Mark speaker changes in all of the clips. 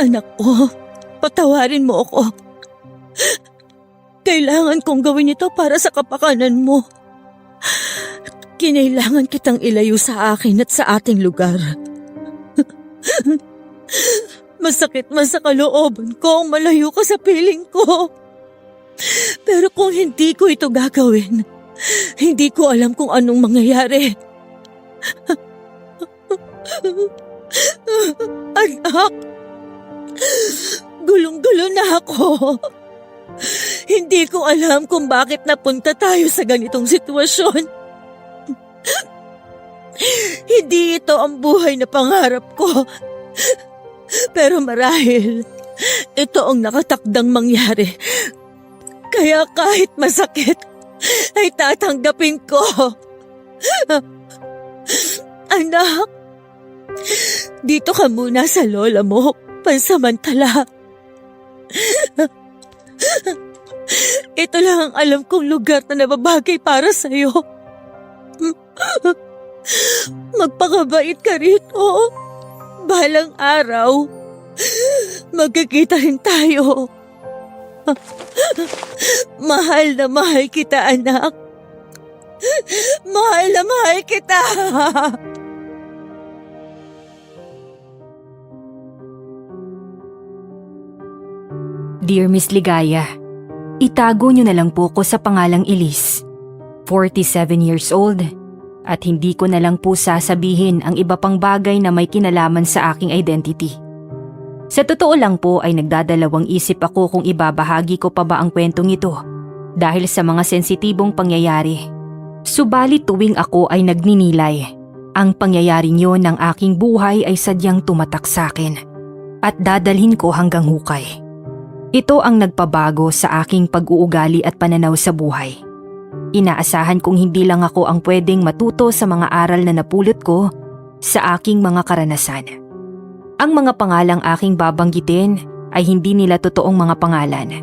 Speaker 1: Anak ko, patawarin mo ako. Kailangan kong gawin ito para sa kapakanan mo. Kinailangan kitang ilayo sa akin at sa ating lugar. Masakit man sa kalooban ko ang malayo ka sa piling ko. Pero kung hindi ko ito gagawin, hindi ko alam kung anong mangyayari. Anak, gulong-gulo na ako. Hindi ko alam kung bakit napunta tayo sa ganitong sitwasyon. Hindi ito ang buhay na pangarap ko. Pero marahil, ito ang nakatakdang mangyari. Kaya kahit masakit, ay tatanggapin ko. Anak, dito ka muna sa lola mo, pansamantala. Ito lang ang alam kong lugar na nababagay para sa'yo. Magpakabait ka rito. Balang araw, magkikita rin tayo. Mahal na mahal kita, anak. Mahal na mahal kita.
Speaker 2: Dear Miss Ligaya, itago niyo na lang po ko sa pangalang Elise, 47 years old, at hindi ko na lang po sasabihin ang iba pang bagay na may kinalaman sa aking identity. Sa totoo lang po ay nagdadalawang isip ako kung ibabahagi ko pa ba ang kwentong ito dahil sa mga sensitibong pangyayari. Subalit tuwing ako ay nagninilay, ang pangyayaring yon ng aking buhay ay sadyang tumatak sa akin at dadalhin ko hanggang hukay. Ito ang nagpabago sa aking pag-uugali at pananaw sa buhay. Inaasahan kong hindi lang ako ang pwedeng matuto sa mga aral na napulot ko sa aking mga karanasan. Ang mga pangalang aking babanggitin ay hindi nila totoong mga pangalan.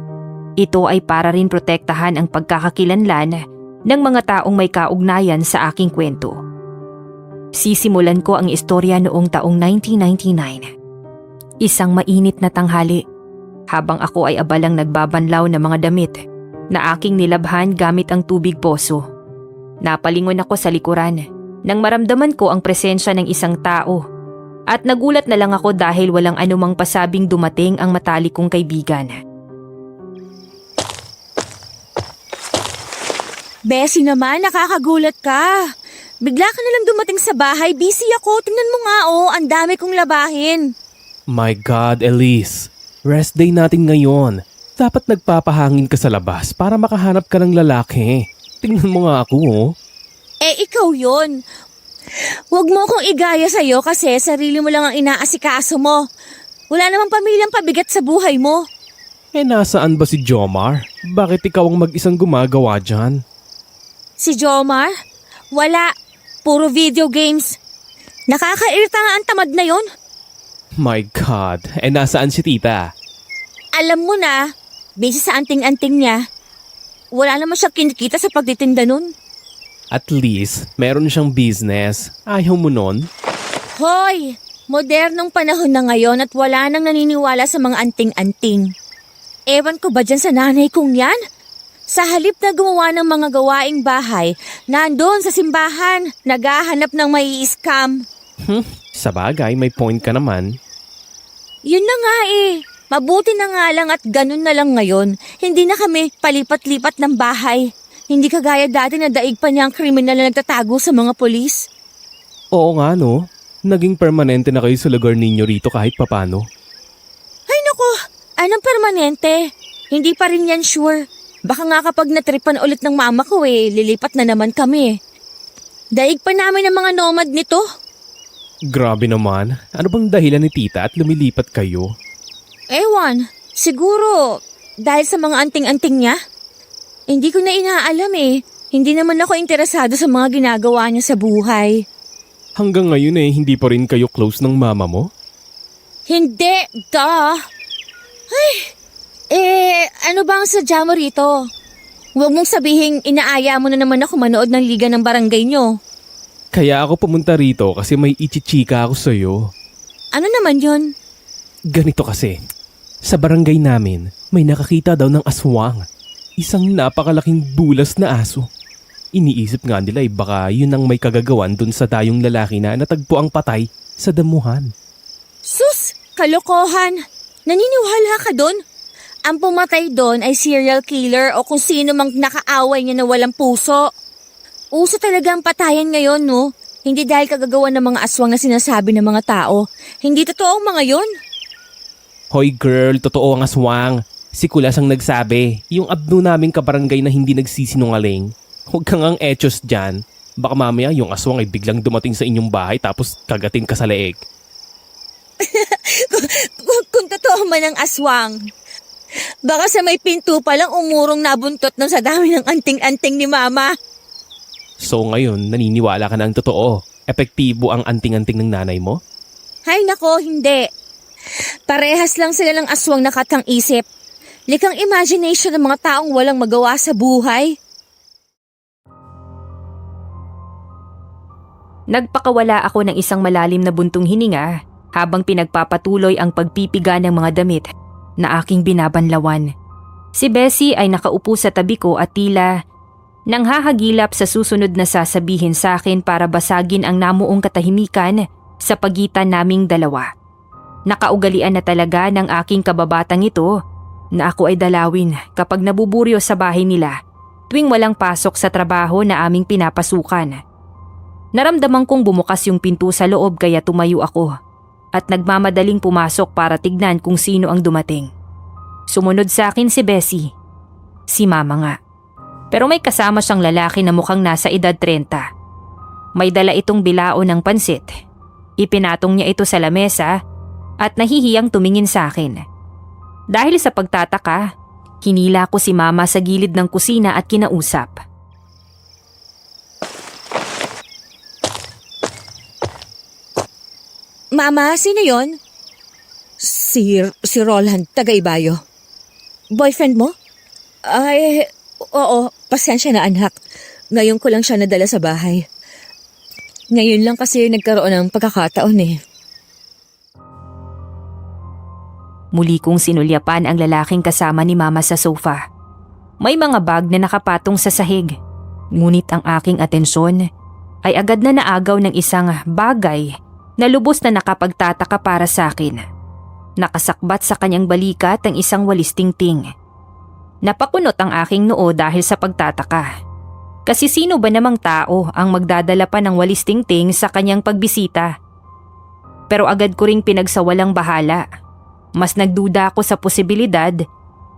Speaker 2: Ito ay para rin protektahan ang pagkakakilanlan ng mga taong may kaugnayan sa aking kwento. Sisimulan ko ang istorya noong taong 1999. Isang mainit na tanghali, habang ako ay abalang nagbabanlaw ng mga damit na aking nilabhan gamit ang tubig poso. Napalingon ako sa likuran nang maramdaman ko ang presensya ng isang tao at nagulat na lang ako dahil walang anumang pasabing dumating ang matalik kong kaibigan.
Speaker 1: Bessie naman, nakakagulat ka. Bigla ka nalang dumating sa bahay. Busy ako. Tingnan mo nga ang dami kong labahin.
Speaker 3: My God, Elise. Rest day natin ngayon. Dapat nagpapahangin ka sa labas para makahanap ka ng lalaki. Tingnan mo nga ako,
Speaker 1: Ikaw yun. Huwag mo akong igaya sa'yo kasi sarili mo lang ang inaasikaso mo. Wala namang pamilyang pabigat sa buhay mo.
Speaker 3: Nasaan ba si Jomar? Bakit ikaw ang mag-isang gumagawa dyan?
Speaker 1: Si Jomar? Wala. Puro video games. Nakakairita nga ang tamad na yon.
Speaker 3: My God, nasaan si tita?
Speaker 1: Alam mo na, busy sa anting-anting niya. Wala naman siya kinikita sa pagtitinda nun.
Speaker 3: At least, meron siyang business. Ayaw mo nun?
Speaker 1: Hoy! Modernong panahon na ngayon at wala nang naniniwala sa mga anting-anting. Ewan ko ba dyan sa nanay kong yan? Sa halip na gumawa ng mga gawaing bahay, nandoon sa simbahan, naghahanap ng may scam.
Speaker 3: Sa bagay, may point ka naman.
Speaker 1: Yun na nga Mabuti na nga lang at ganun na lang ngayon. Hindi na kami palipat-lipat ng bahay. Hindi kagaya dati na daig pa niya ang kriminal na nagtatago sa mga polis.
Speaker 3: Oo nga no, naging permanente na kayo sa lugar ninyo rito kahit papano.
Speaker 1: Ay naku, anong permanente? Hindi pa rin yan sure. Baka nga kapag natripan ulit ng mama ko lilipat na naman kami. Daig pa namin ang mga nomad nito.
Speaker 3: Grabe naman, ano bang dahilan ni tita at lumilipat kayo?
Speaker 1: Ewan, siguro dahil sa mga anting-anting niya? Hindi ko na inaalam Hindi naman ako interesado sa mga ginagawa niya sa buhay.
Speaker 3: Hanggang ngayon hindi pa rin kayo close ng mama mo?
Speaker 1: Hindi, Ay, ano ba ang sadya mo rito? Huwag mong sabihing inaaya mo na naman ako manood ng liga ng barangay niyo.
Speaker 3: Kaya ako pumunta rito kasi may ichichika ako sa'yo.
Speaker 1: Ano naman yun?
Speaker 3: Ganito kasi, sa barangay namin may nakakita daw ng aswang. Isang napakalaking bulas na aso. Iniisip nga nila baka yun ang may kagagawan dun sa dayong lalaki na natagpo ang patay sa damuhan.
Speaker 1: Sus! Kalokohan! Naniniwala ka doon? Ang pumatay doon ay serial killer o kung sino mang nakaaway niya na walang puso. Uso talaga ang patayan ngayon, no? Hindi dahil kagagawa ng mga aswang na sinasabi ng mga tao. Hindi totoo ang mga yon.
Speaker 3: Hoy girl, totoo ang aswang. Si Kulas ang nagsabi, yung abno naming kabarangay na hindi nagsisinungaling. Huwag kang ang etyos dyan. Baka mamaya yung aswang ay biglang dumating sa inyong bahay tapos kagatin ka sa leeg.
Speaker 1: Kung totoo man ang aswang. Baka sa may pinto pa lang umurong nabuntot na sa dami ng anting-anting ni Mama.
Speaker 3: So ngayon, naniniwala ka na ang totoo. Epektibo ang anting-anting ng nanay mo?
Speaker 1: Hay nako, hindi. Parehas lang sila ng aswang na katang isip. Likang imagination ng mga taong walang magawa sa buhay.
Speaker 2: Nagpakawala ako ng isang malalim na buntong hininga habang pinagpapatuloy ang pagpipiga ng mga damit na aking binabanlawan. Si Bessie ay nakaupo sa tabi ko at tila nanghahagilap sa susunod na sasabihin sa akin para basagin ang namuong katahimikan sa pagitan naming dalawa. Nakaugalian na talaga ng aking kababatang ito na ako ay dalawin kapag nabuburyo sa bahay nila tuwing walang pasok sa trabaho na aming pinapasukan. Naramdaman kong bumukas yung pinto sa loob kaya tumayo ako at nagmamadaling pumasok para tignan kung sino ang dumating. Sumunod sa akin si Bessie. Si Mama nga. Pero may kasama siyang lalaki na mukhang nasa edad 30. May dala itong bilao ng pansit. Ipinatong niya ito sa lamesa at nahihiyang tumingin sa akin. Dahil sa pagtataka, hinila ko si Mama sa gilid ng kusina at kinausap.
Speaker 1: Mama, sino yon? Si Roland, taga-Ibayo. Boyfriend mo? Ay, oo, pasensya na anak. Ngayon ko lang siya nadala sa bahay. Ngayon lang kasi nagkaroon ng pagkakataon eh.
Speaker 2: Muli kong sinulyapan ang lalaking kasama ni Mama sa sofa. May mga bag na nakapatong sa sahig. Ngunit ang aking atensyon ay agad na naagaw ng isang bagay na lubos na nakapagtataka para sa akin. Nakasakbat sa kanyang balikat ang isang walis tingting. Napakunot ang aking noo dahil sa pagtataka. Kasi sino ba namang tao ang magdadala pa ng walis tingting sa kanyang pagbisita? Pero agad ko ring pinagsawalang bahala. Mas nagduda ako sa posibilidad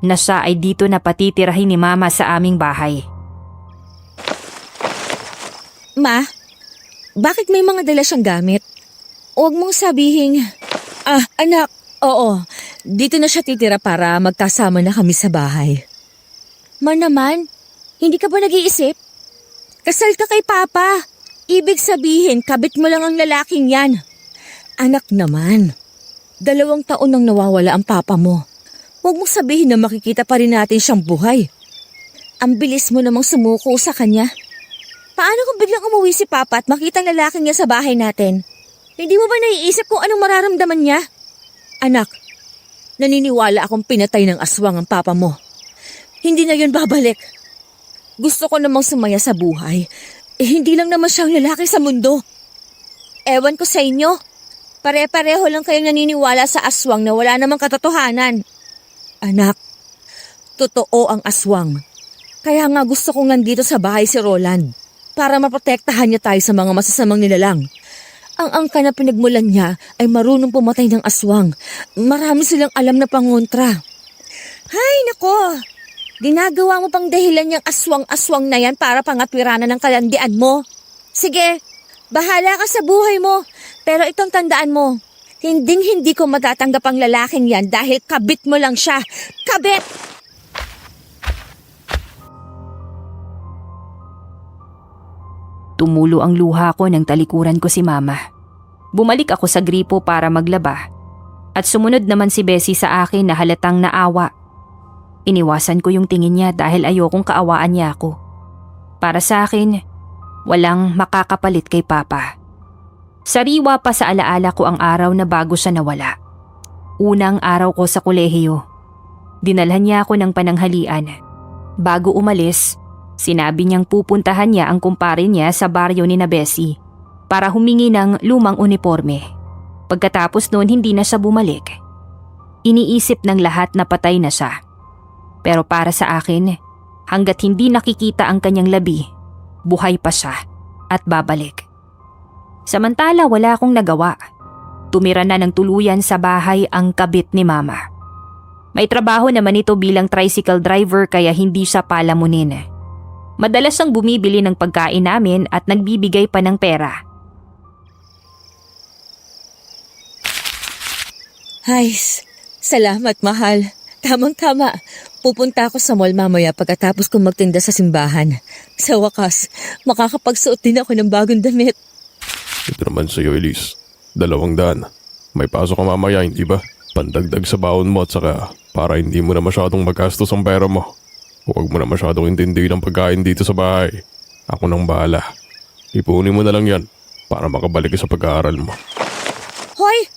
Speaker 2: na siya ay dito na patitirahin ni Mama sa aming bahay.
Speaker 1: Ma, bakit may mga dala siyang gamit? Huwag mong sabihing, anak, oo, dito na siya titira para magkasama na kami sa bahay. Ma naman, hindi ka ba nag-iisip? Kasal ka kay Papa. Ibig sabihin, kabit mo lang ang lalaking yan. Anak naman, 2 taon nang nawawala ang papa mo. Huwag mong sabihin na makikita pa rin natin siyang buhay. Ang bilis mo namang sumuko sa kanya. Paano kung biglang umuwi si Papa at makita ang lalaking niya sa bahay natin? Hindi mo ba naiisip kung anong mararamdaman niya? Anak, naniniwala akong pinatay ng aswang ang papa mo. Hindi na yun babalik. Gusto ko namang sumaya sa buhay. Hindi lang naman siyang lalaki sa mundo. Ewan ko sa inyo. Pare-pareho lang kayong naniniwala sa aswang na wala namang katotohanan. Anak, totoo ang aswang. Kaya nga gusto kong nandito sa bahay si Roland para maprotektahan niya tayo sa mga masasamang nilalang. Ang angka na pinagmulan niya ay marunong pumatay ng aswang. Marami silang alam na pangontra. Hay nako, ginagawa mo pang dahilan yung aswang-aswang na yan para pangatwiranan ng kalandian mo. Sige, bahala ka sa buhay mo. Pero itong tandaan mo, hindi ko matatanggap ang lalaking yan dahil kabit mo lang siya. Kabit!
Speaker 2: Tumulo ang luha ko nang talikuran ko si Mama. Bumalik ako sa gripo para maglaba. At sumunod naman si Bessie sa akin na halatang naawa. Iniwasan ko yung tingin niya dahil ayokong kaawaan niya ako. Para sa akin, walang makakapalit kay Papa. Sariwa pa sa alaala ko ang araw na bago siya nawala. unang araw ko sa kolehiyo. Dinalhan niya ako ng pananghalian. Bago umalis, sinabi niyang pupuntahan niya ang kumpare niya sa baryo ni Bessie para humingi ng lumang uniforme. Pagkatapos noon hindi na siya bumalik. Iniisip ng lahat na patay na siya. Pero para sa akin, hanggat hindi nakikita ang kanyang labi, buhay pa siya at babalik. Samantala wala akong nagawa. Tumira na ng tuluyan sa bahay ang kabit ni Mama. May trabaho naman ito bilang tricycle driver kaya hindi siya palamunin. Madalas siyang bumibili ng pagkain namin at nagbibigay pa ng pera.
Speaker 1: Ay, salamat mahal. Tamang-tama. Pupunta ako sa mall mamaya pagkatapos kong magtinda sa simbahan. Sa wakas, makakapagsuot din ako ng bagong damit.
Speaker 4: Ito naman sa'yo, Elise. 200. May pasok ka mamaya, hindi ba? Pandagdag sa baon mo at saka para hindi mo na masyadong magastos ang pera mo. Huwag mo na masyadong intindihin ang pagkain dito sa bahay. Ako nang bahala. Ipunin mo na lang yan para makabalik ka sa pag-aaral mo.
Speaker 1: Hoy!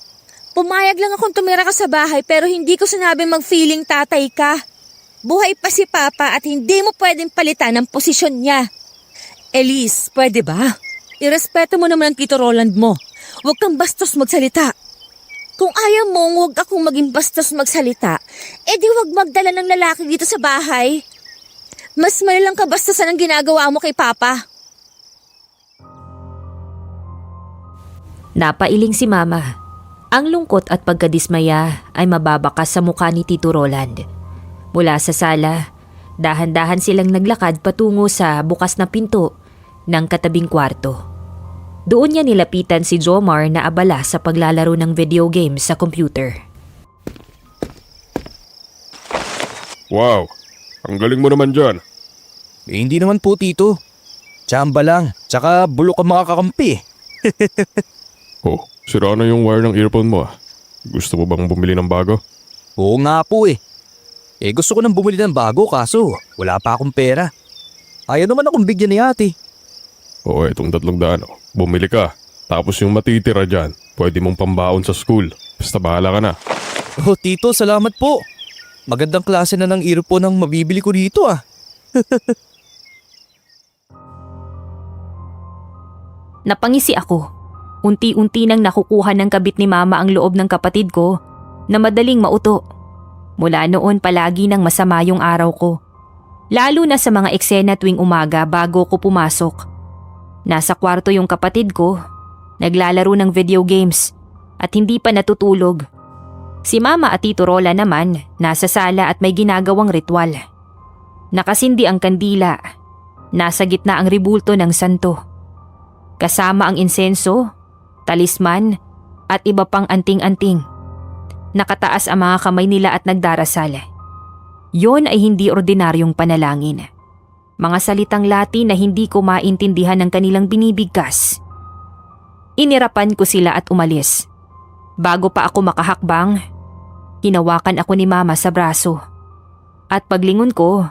Speaker 1: Pumayag lang akong tumira ka sa bahay pero hindi ko sinabing mag-feeling tatay ka. Buhay pa si Papa at hindi mo pwedeng palitan ang posisyon niya. Elise, pwede ba? Irespeto mo naman ang Tito Roland mo. Huwag kang bastos magsalita. Kung ayaw mo, huwag akong maging bastos magsalita, di huwag magdala ng lalaki dito sa bahay. Mas malalang kabastasan ang ginagawa mo kay Papa.
Speaker 2: Napailing si Mama. Ang lungkot at pagkadismaya ay mababakas sa mukha ni Tito Roland. Mula sa sala, dahan-dahan silang naglakad patungo sa bukas na pinto ng katabing kwarto. Doon niya nilapitan si Jomar na abala sa paglalaro ng video games sa computer.
Speaker 4: Wow! Ang galing mo naman dyan.
Speaker 5: Hindi naman po, Tito. Tsamba lang, tsaka bulok ang mga kakampi.
Speaker 4: Oh, sira na yung wire ng earphone mo ah. Gusto mo bang bumili ng bago?
Speaker 5: Oo nga po eh. Gusto ko nang bumili ng bago kaso wala pa akong pera. Ayaw naman akong bigyan ni ate.
Speaker 4: Oo, itong 300. Bumili ka. Tapos yung matitira dyan, pwede mong pambaon sa school. Basta bahala ka na.
Speaker 5: Oh, Tito, salamat po. Magandang klase na ng earphone ang mabibili ko dito ah.
Speaker 2: Napangisi ako. Unti-unti nang nakukuha ng kabit ni Mama ang loob ng kapatid ko na madaling mauto. Mula noon palagi nang masama yung araw ko. Lalo na sa mga eksena tuwing umaga bago ko pumasok. Nasa kwarto yung kapatid ko, naglalaro ng video games at hindi pa natutulog. Si Mama at Tito Rola naman nasa sala at may ginagawang ritual. Nakasindi ang kandila. Nasa gitna ang ribulto ng santo. Kasama ang insenso, talisman at iba pang anting-anting. Nakataas ang mga kamay nila at nagdarasal. Yon ay hindi ordinaryong panalangin. Mga salitang Latin na hindi ko maintindihan ng kanilang binibigkas. Inirapan ko sila at umalis. Bago pa ako makahakbang, hinawakan ako ni Mama sa braso. At paglingon ko,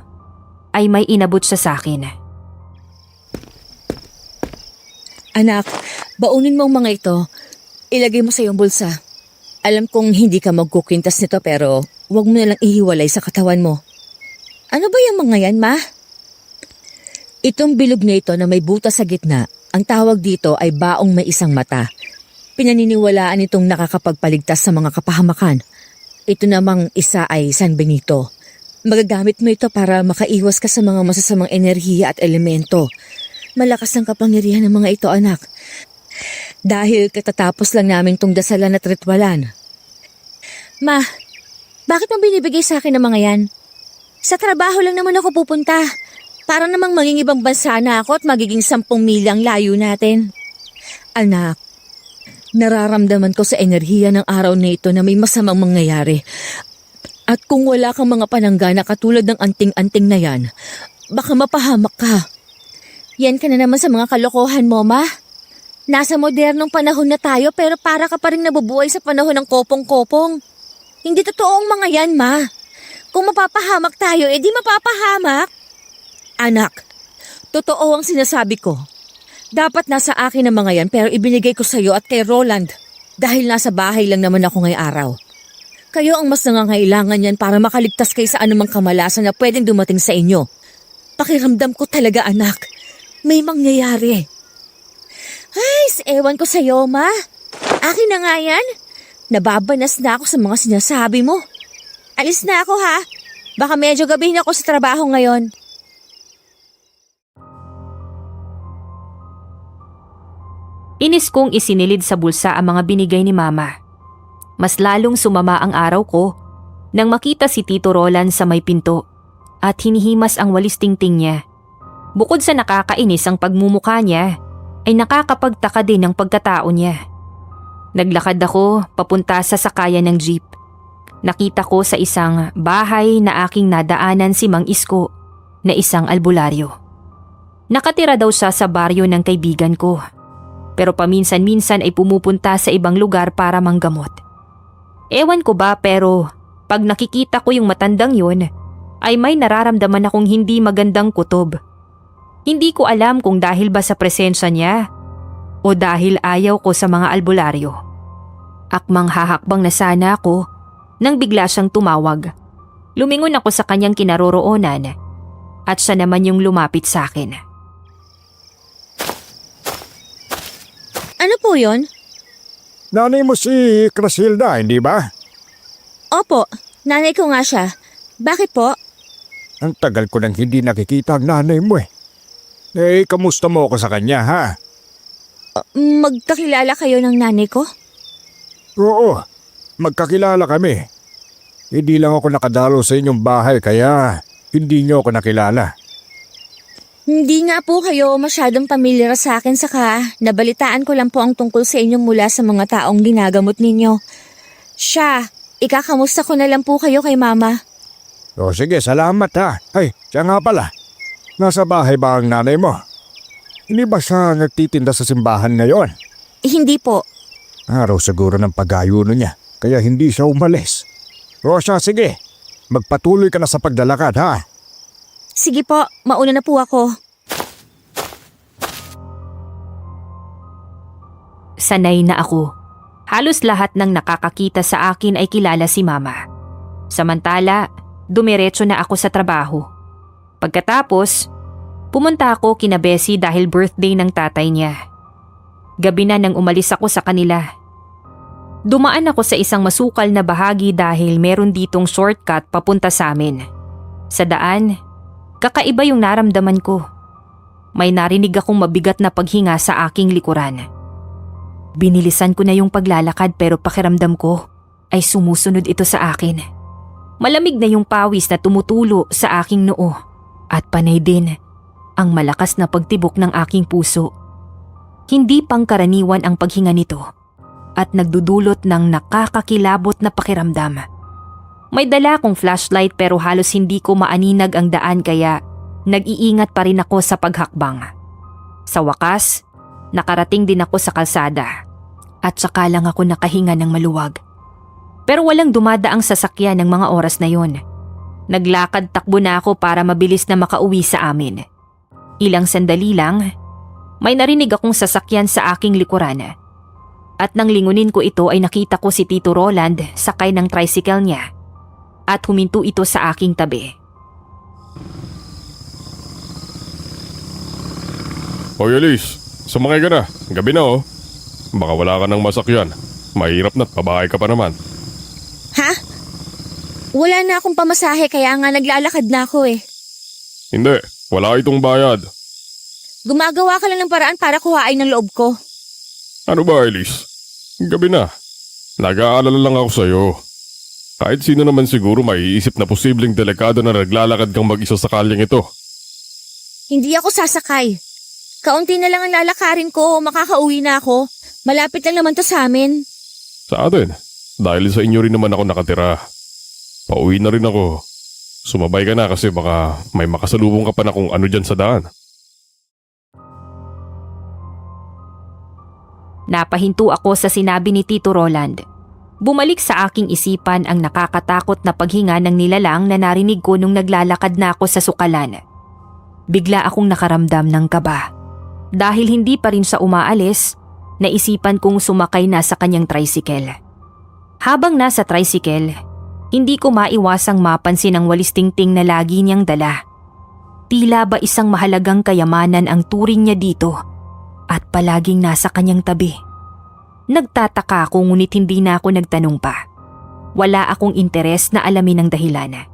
Speaker 2: ay may inabot siya sa akin.
Speaker 1: Anak, baunin mo ang mga ito. Ilagay mo sa iyong bulsa. Alam kong hindi ka magkukwintas nito pero huwag mo nalang ihiwalay sa katawan mo. Ano ba yung mga yan, Ma? Itong bilog na ito na may butas sa gitna, ang tawag dito ay baong may isang mata. Pinaniniwalaan itong nakakapagpaligtas sa mga kapahamakan. Ito namang isa ay San Benito. Magagamit mo ito para makaiwas ka sa mga masasamang enerhiya at elemento. Malakas ang kapangyarihan ng mga ito, anak. Dahil katatapos lang namin tong dasalan at ritwalan. Ma, bakit mo binibigay sa akin ng mga yan? Sa trabaho lang naman ako pupunta. Para namang mangingibang bansa na ako at magiging 10 milyang layo natin. Anak, nararamdaman ko sa enerhiya ng araw na ito na may masamang mangyayari. At kung wala kang mga pananggana katulad ng anting-anting na yan, baka mapahamak ka. Yan ka na naman sa mga kalokohan mo, Ma. Nasa modernong panahon na tayo pero para ka pa rin nabubuhay sa panahon ng kopong-kopong. Hindi totoong mga yan, Ma. Kung mapapahamak tayo, di mapapahamak. Anak, totoo ang sinasabi ko. Dapat nasa akin ang mga yan pero ibinigay ko sa iyo at kay Roland dahil nasa bahay lang naman ako ngayong araw. Kayo ang mas nangangailangan yan para makaligtas kayo sa anumang kamalasan na pwedeng dumating sa inyo. Pakiramdam ko talaga, anak. May mangyayari. Ay, ewan ko sa'yo, ma. Akin na nga yan. Nababanas na ako sa mga sinasabi mo. Alis na ako, ha? Baka medyo gabihin ako sa trabaho ngayon.
Speaker 2: Inis kong isinilid sa bulsa ang mga binigay ni Mama. Mas lalong sumama ang araw ko nang makita si Tito Roland sa may pinto at hinihimas ang walis tingting niya. Bukod sa nakakainis ang pagmumukha niya, ay nakakapagtaka din ang pagkatao niya. Naglakad ako papunta sa sakayan ng jeep. Nakita ko sa isang bahay na aking nadaanan si Mang Isko na isang albularyo. Nakatira daw siya sa baryo ng kaibigan ko. Pero paminsan-minsan ay pumupunta sa ibang lugar para manggamot. Ewan ko ba pero pag nakikita ko yung matandang yun, ay may nararamdaman akong hindi magandang kutob. Hindi ko alam kung dahil ba sa presensya niya o dahil ayaw ko sa mga albularyo. Akmang hahakbang na sana ako nang bigla siyang tumawag. Lumingon ako sa kanyang kinaroroonan at siya naman yung lumapit sa akin.
Speaker 1: Ano po yon?
Speaker 6: Nanay mo si Crasilda, hindi ba?
Speaker 1: Opo, nanay ko nga siya. Bakit po?
Speaker 6: Ang tagal ko nang hindi nakikita ang nanay mo eh. Eh, kamusta mo ako sa kanya, ha?
Speaker 1: Magkakilala kayo ng nanay ko?
Speaker 6: Oo, magkakilala kami. Hindi lang ako nakadalo sa inyong bahay kaya hindi niyo ako nakilala.
Speaker 1: Hindi nga po kayo masyadong pamilyar sa akin saka nabalitaan ko lang po ang tungkol sa inyo mula sa mga taong ginagamot ninyo. Siya, ikakamusta ko na lang po kayo kay Mama.
Speaker 6: O sige, salamat ha. Ay, siya nga pala. Nasa bahay ba ang nanay mo? Hindi ba siya nagtitinda sa simbahan ngayon?
Speaker 1: Hindi po.
Speaker 6: Araw siguro ng pag-ayuno niya, kaya hindi siya umalis. O siya, sige. Magpatuloy ka na sa paglalakad ha.
Speaker 1: Sige po, mauna na po ako.
Speaker 2: Sanay na ako. Halos lahat ng nakakakita sa akin ay kilala si Mama. Samantala, dumiretso na ako sa trabaho. Pagkatapos, pumunta ako kina Bessie dahil birthday ng tatay niya. Gabi na nang umalis ako sa kanila. Dumaan ako sa isang masukal na bahagi dahil meron ditong shortcut papunta sa amin. Sa daan, kakaiba yung naramdaman ko. May narinig akong mabigat na paghinga sa aking likuran. Binilisan ko na yung paglalakad pero pakiramdam ko ay sumusunod ito sa akin. Malamig na yung pawis na tumutulo sa aking noo at panay din ang malakas na pagtibok ng aking puso. Hindi pangkaraniwan ang paghinga nito at nagdudulot ng nakakakilabot na pakiramdam. May dala akong flashlight pero halos hindi ko maaninag ang daan kaya nag-iingat pa rin ako sa paghakbang. Sa wakas, nakarating din ako sa kalsada at saka lang ako nakahinga ng maluwag. Pero walang dumadaang sasakyan ng mga oras na yon. Naglakad takbo na ako para mabilis na makauwi sa amin. Ilang sandali lang, may narinig akong sasakyan sa aking likuran. At nang lingunin ko ito ay nakita ko si Tito Roland sakay ng tricycle niya. At huminto ito sa aking tabi.
Speaker 4: Hoy Elise, sumakay ka na. Gabi na oh. Baka wala ka ng masakyan. Mahirap na't pabahay ka pa naman.
Speaker 1: Ha? Wala na akong pamasahe kaya nga naglalakad na ako eh.
Speaker 4: Hindi, wala itong bayad.
Speaker 1: Gumagawa ka lang ng paraan para kuhain ng loob ko.
Speaker 4: Ano ba Elise? Gabi na. Nag-aalala lang ako sa'yo. Kahit sino naman siguro maiisip na posibleng delikado na naglalakad kang mag-isa sa kalyeng ito.
Speaker 1: Hindi ako sasakay. Kaunti na lang ang lalakarin ko, makakauwi na ako. Malapit lang naman to sa amin.
Speaker 4: Sa atin, dahil sa inyo rin naman ako nakatira. Pauwi na rin ako. Sumabay ka na kasi baka may makasalubong ka pa na kung ano dyan sa daan.
Speaker 2: Napahinto ako sa sinabi ni Tito Roland. Bumalik sa aking isipan ang nakakatakot na paghinga ng nilalang na narinig ko nung naglalakad na ako sa sukalan. Bigla akong nakaramdam ng kaba. Dahil hindi pa rin siya umaalis, naisipan kong sumakay na sa kanyang tricycle. Habang nasa tricycle, Hindi ko maiwasang mapansin ang walis tingting na lagi niyang dala. Tila ba isang mahalagang kayamanan ang turing niya dito at palaging nasa kanyang tabi. Nagtataka ako ngunit hindi na ako nagtanong pa. Wala akong interes na alamin ang dahilan.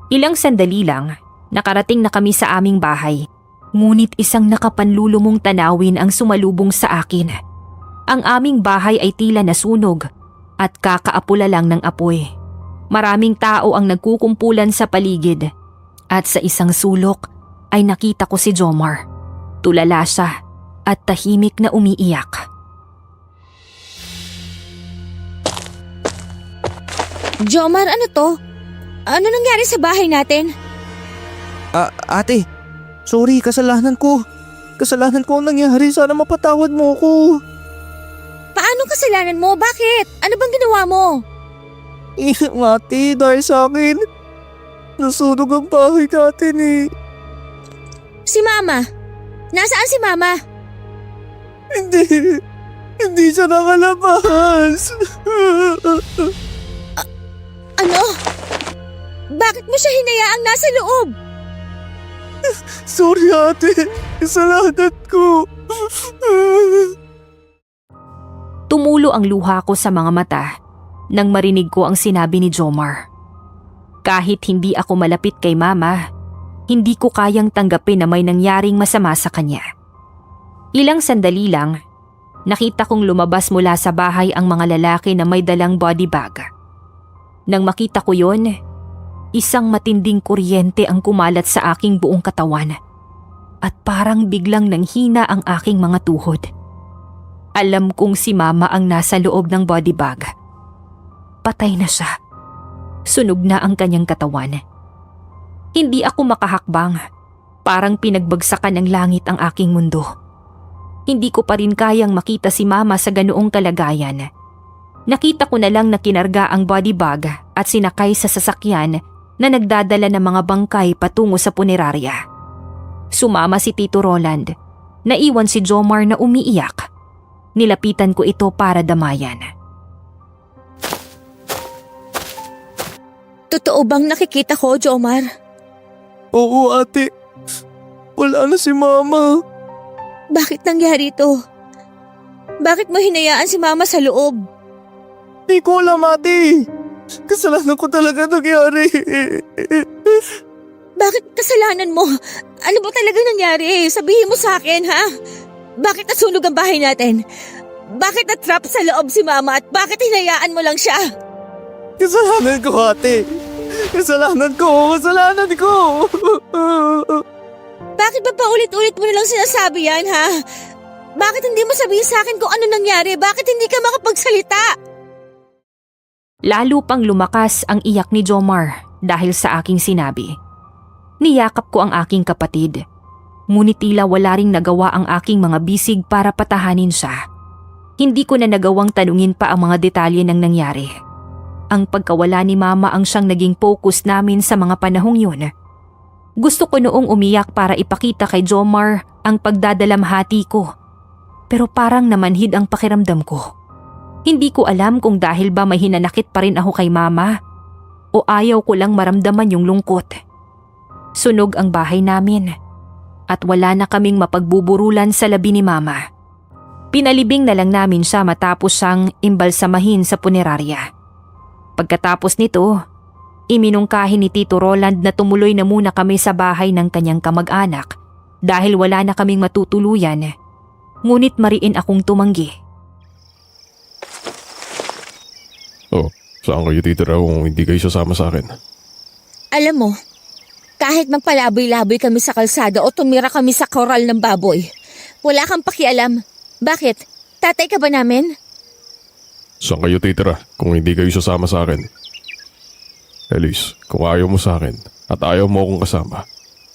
Speaker 2: Ilang sandali lang, nakarating na kami sa aming bahay. Ngunit isang nakapanlulumong tanawin ang sumalubong sa akin. Ang aming bahay ay tila nasunog at kakaapula lang ng apoy. Maraming tao ang nagkukumpulan sa paligid at sa isang sulok ay nakita ko si Jomar. Tulala siya at tahimik na umiiyak.
Speaker 1: Jomar, ano to? Ano nangyari sa bahay natin?
Speaker 5: Ate, sorry, kasalanan ko. Kasalanan ko ang nangyari. Sana mapatawad mo ko.
Speaker 1: Paano kasalanan mo? Bakit? Ano bang ginawa mo?
Speaker 5: Ate, dahil sa akin, nasunog ang bahay natin eh.
Speaker 1: Si Mama. Nasaan si Mama?
Speaker 5: Hindi siya nakalabas.
Speaker 1: Ano? Bakit mo siya hinayaang nasa loob?
Speaker 5: Sorry ate, kasalanan ko.
Speaker 2: Tumulo ang luha ko sa mga mata nang marinig ko ang sinabi ni Jomar. Kahit hindi ako malapit kay Mama, hindi ko kayang tanggapin na may nangyaring masama sa kanya. Ilang sandali lang, nakita kong lumabas mula sa bahay ang mga lalaki na may dalang body bag. Nang makita ko yon, isang matinding kuryente ang kumalat sa aking buong katawan at parang biglang nanghina ang aking mga tuhod. Alam kong si Mama ang nasa loob ng body bag. Patay na siya. Sunog na ang kanyang katawan. Hindi ako makahakbang. Parang pinagbagsakan ng langit ang aking mundo. Hindi ko pa rin kayang makita si Mama sa ganoong kalagayan. Nakita ko na lang na kinarga ang body bag at sinakay sa sasakyan na nagdadala ng mga bangkay patungo sa punerarya. Sumama si Tito Roland. Naiwan si Jomar na umiiyak. Nilapitan ko ito para damayan.
Speaker 1: Totoo bang nakikita ko, Jomar?
Speaker 5: Oo ate, wala na si Mama.
Speaker 1: Bakit nangyari ito? Bakit mo hinayaan si Mama sa loob?
Speaker 5: Di ko alam ate. Kasalanan ko talaga nangyari.
Speaker 1: Bakit kasalanan mo? Ano ba talaga nangyari? Sabihin mo sa akin, ha? Bakit nasunog ang bahay natin? Bakit na-trap sa loob si Mama at bakit hinayaan mo lang siya?
Speaker 5: Kasalanan ko ate. Kasalanan ko.
Speaker 1: Bakit ba paulit-ulit mo na lang sinasabi yan, ha? Bakit hindi mo sabihin sa akin kung ano nangyari? Bakit hindi ka makapagsalita?
Speaker 2: Lalo pang lumakas ang iyak ni Jomar dahil sa aking sinabi. Niyakap ko ang aking kapatid. Ngunit tila wala ring nagawa ang aking mga bisig para patahanin siya. Hindi ko na nagawang tanungin pa ang mga detalye ng nangyari. Ang pagkawala ni Mama ang siyang naging focus namin sa mga panahong yun. Gusto ko noong umiyak para ipakita kay Jomar ang pagdadalamhati ko. Pero parang namanhid ang pakiramdam ko. Hindi ko alam kung dahil ba may hinanakit pa rin ako kay Mama o ayaw ko lang maramdaman yung lungkot. Sunog ang bahay namin at wala na kaming mapagbuburulan sa labi ni Mama. Pinalibing na lang namin siya matapos siyang imbalsamahin sa punerarya. Pagkatapos nito, iminungkahi ni Tito Roland na tumuloy na muna kami sa bahay ng kanyang kamag-anak dahil wala na kaming matutuluyan. Ngunit mariin akong tumanggi.
Speaker 4: Oh, saan kayo titira kung hindi kayo sasama sa akin?
Speaker 1: Alam mo, kahit magpalaboy-laboy kami sa kalsada o tumira kami sa koral ng baboy, wala kang pakialam. Bakit? Tatay ka ba namin?
Speaker 4: Saan kayo titira kung hindi kayo sasama sa akin? Elise, kung ayaw mo sa akin at ayaw mo akong kasama,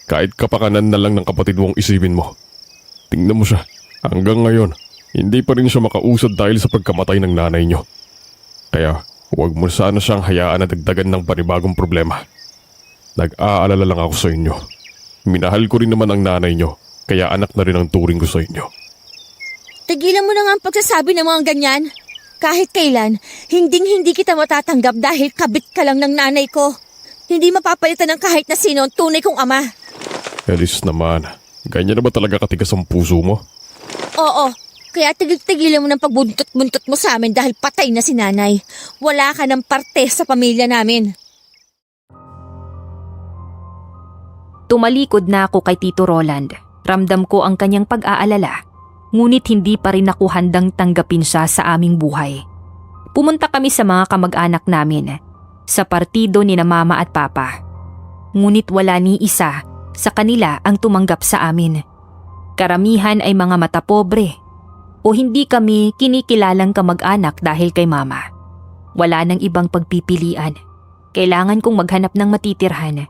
Speaker 4: kahit kapakanan na lang ng kapatid mong isipin mo. Tingnan mo siya, hanggang ngayon, hindi pa rin siya makausad dahil sa pagkamatay ng nanay niyo. Kaya huwag mo sana siyang hayaan na dagdagan ng panibagong problema. Nag-aalala lang ako sa inyo. Minahal ko rin naman ang nanay niyo, kaya anak na rin ang turing ko sa inyo.
Speaker 1: Tigilan mo na nga ang pagsasabi ng mga ganyan. Kahit kailan, hindi kita matatanggap dahil kabit ka lang ng nanay ko. Hindi mapapalitan ng kahit na sino ang tunay kong ama.
Speaker 4: Elise naman, ganyan na ba talaga katigas ang puso mo?
Speaker 1: Oo, kaya tigil-tigilan mo ng pagbuntot-buntot mo sa amin dahil patay na si nanay. Wala ka ng parte sa pamilya namin.
Speaker 2: Tumalikod na ako kay Tito Roland. Ramdam ko ang kanyang pag-aalala. Ngunit hindi pa rin ako handang tanggapin siya sa aming buhay. Pumunta kami sa mga kamag-anak namin, sa partido ni na mama at papa. Ngunit wala ni isa sa kanila ang tumanggap sa amin. Karamihan ay mga mata pobre o hindi kami kinikilalang kamag-anak dahil kay mama. Wala nang ibang pagpipilian. Kailangan kong maghanap ng matitirhan.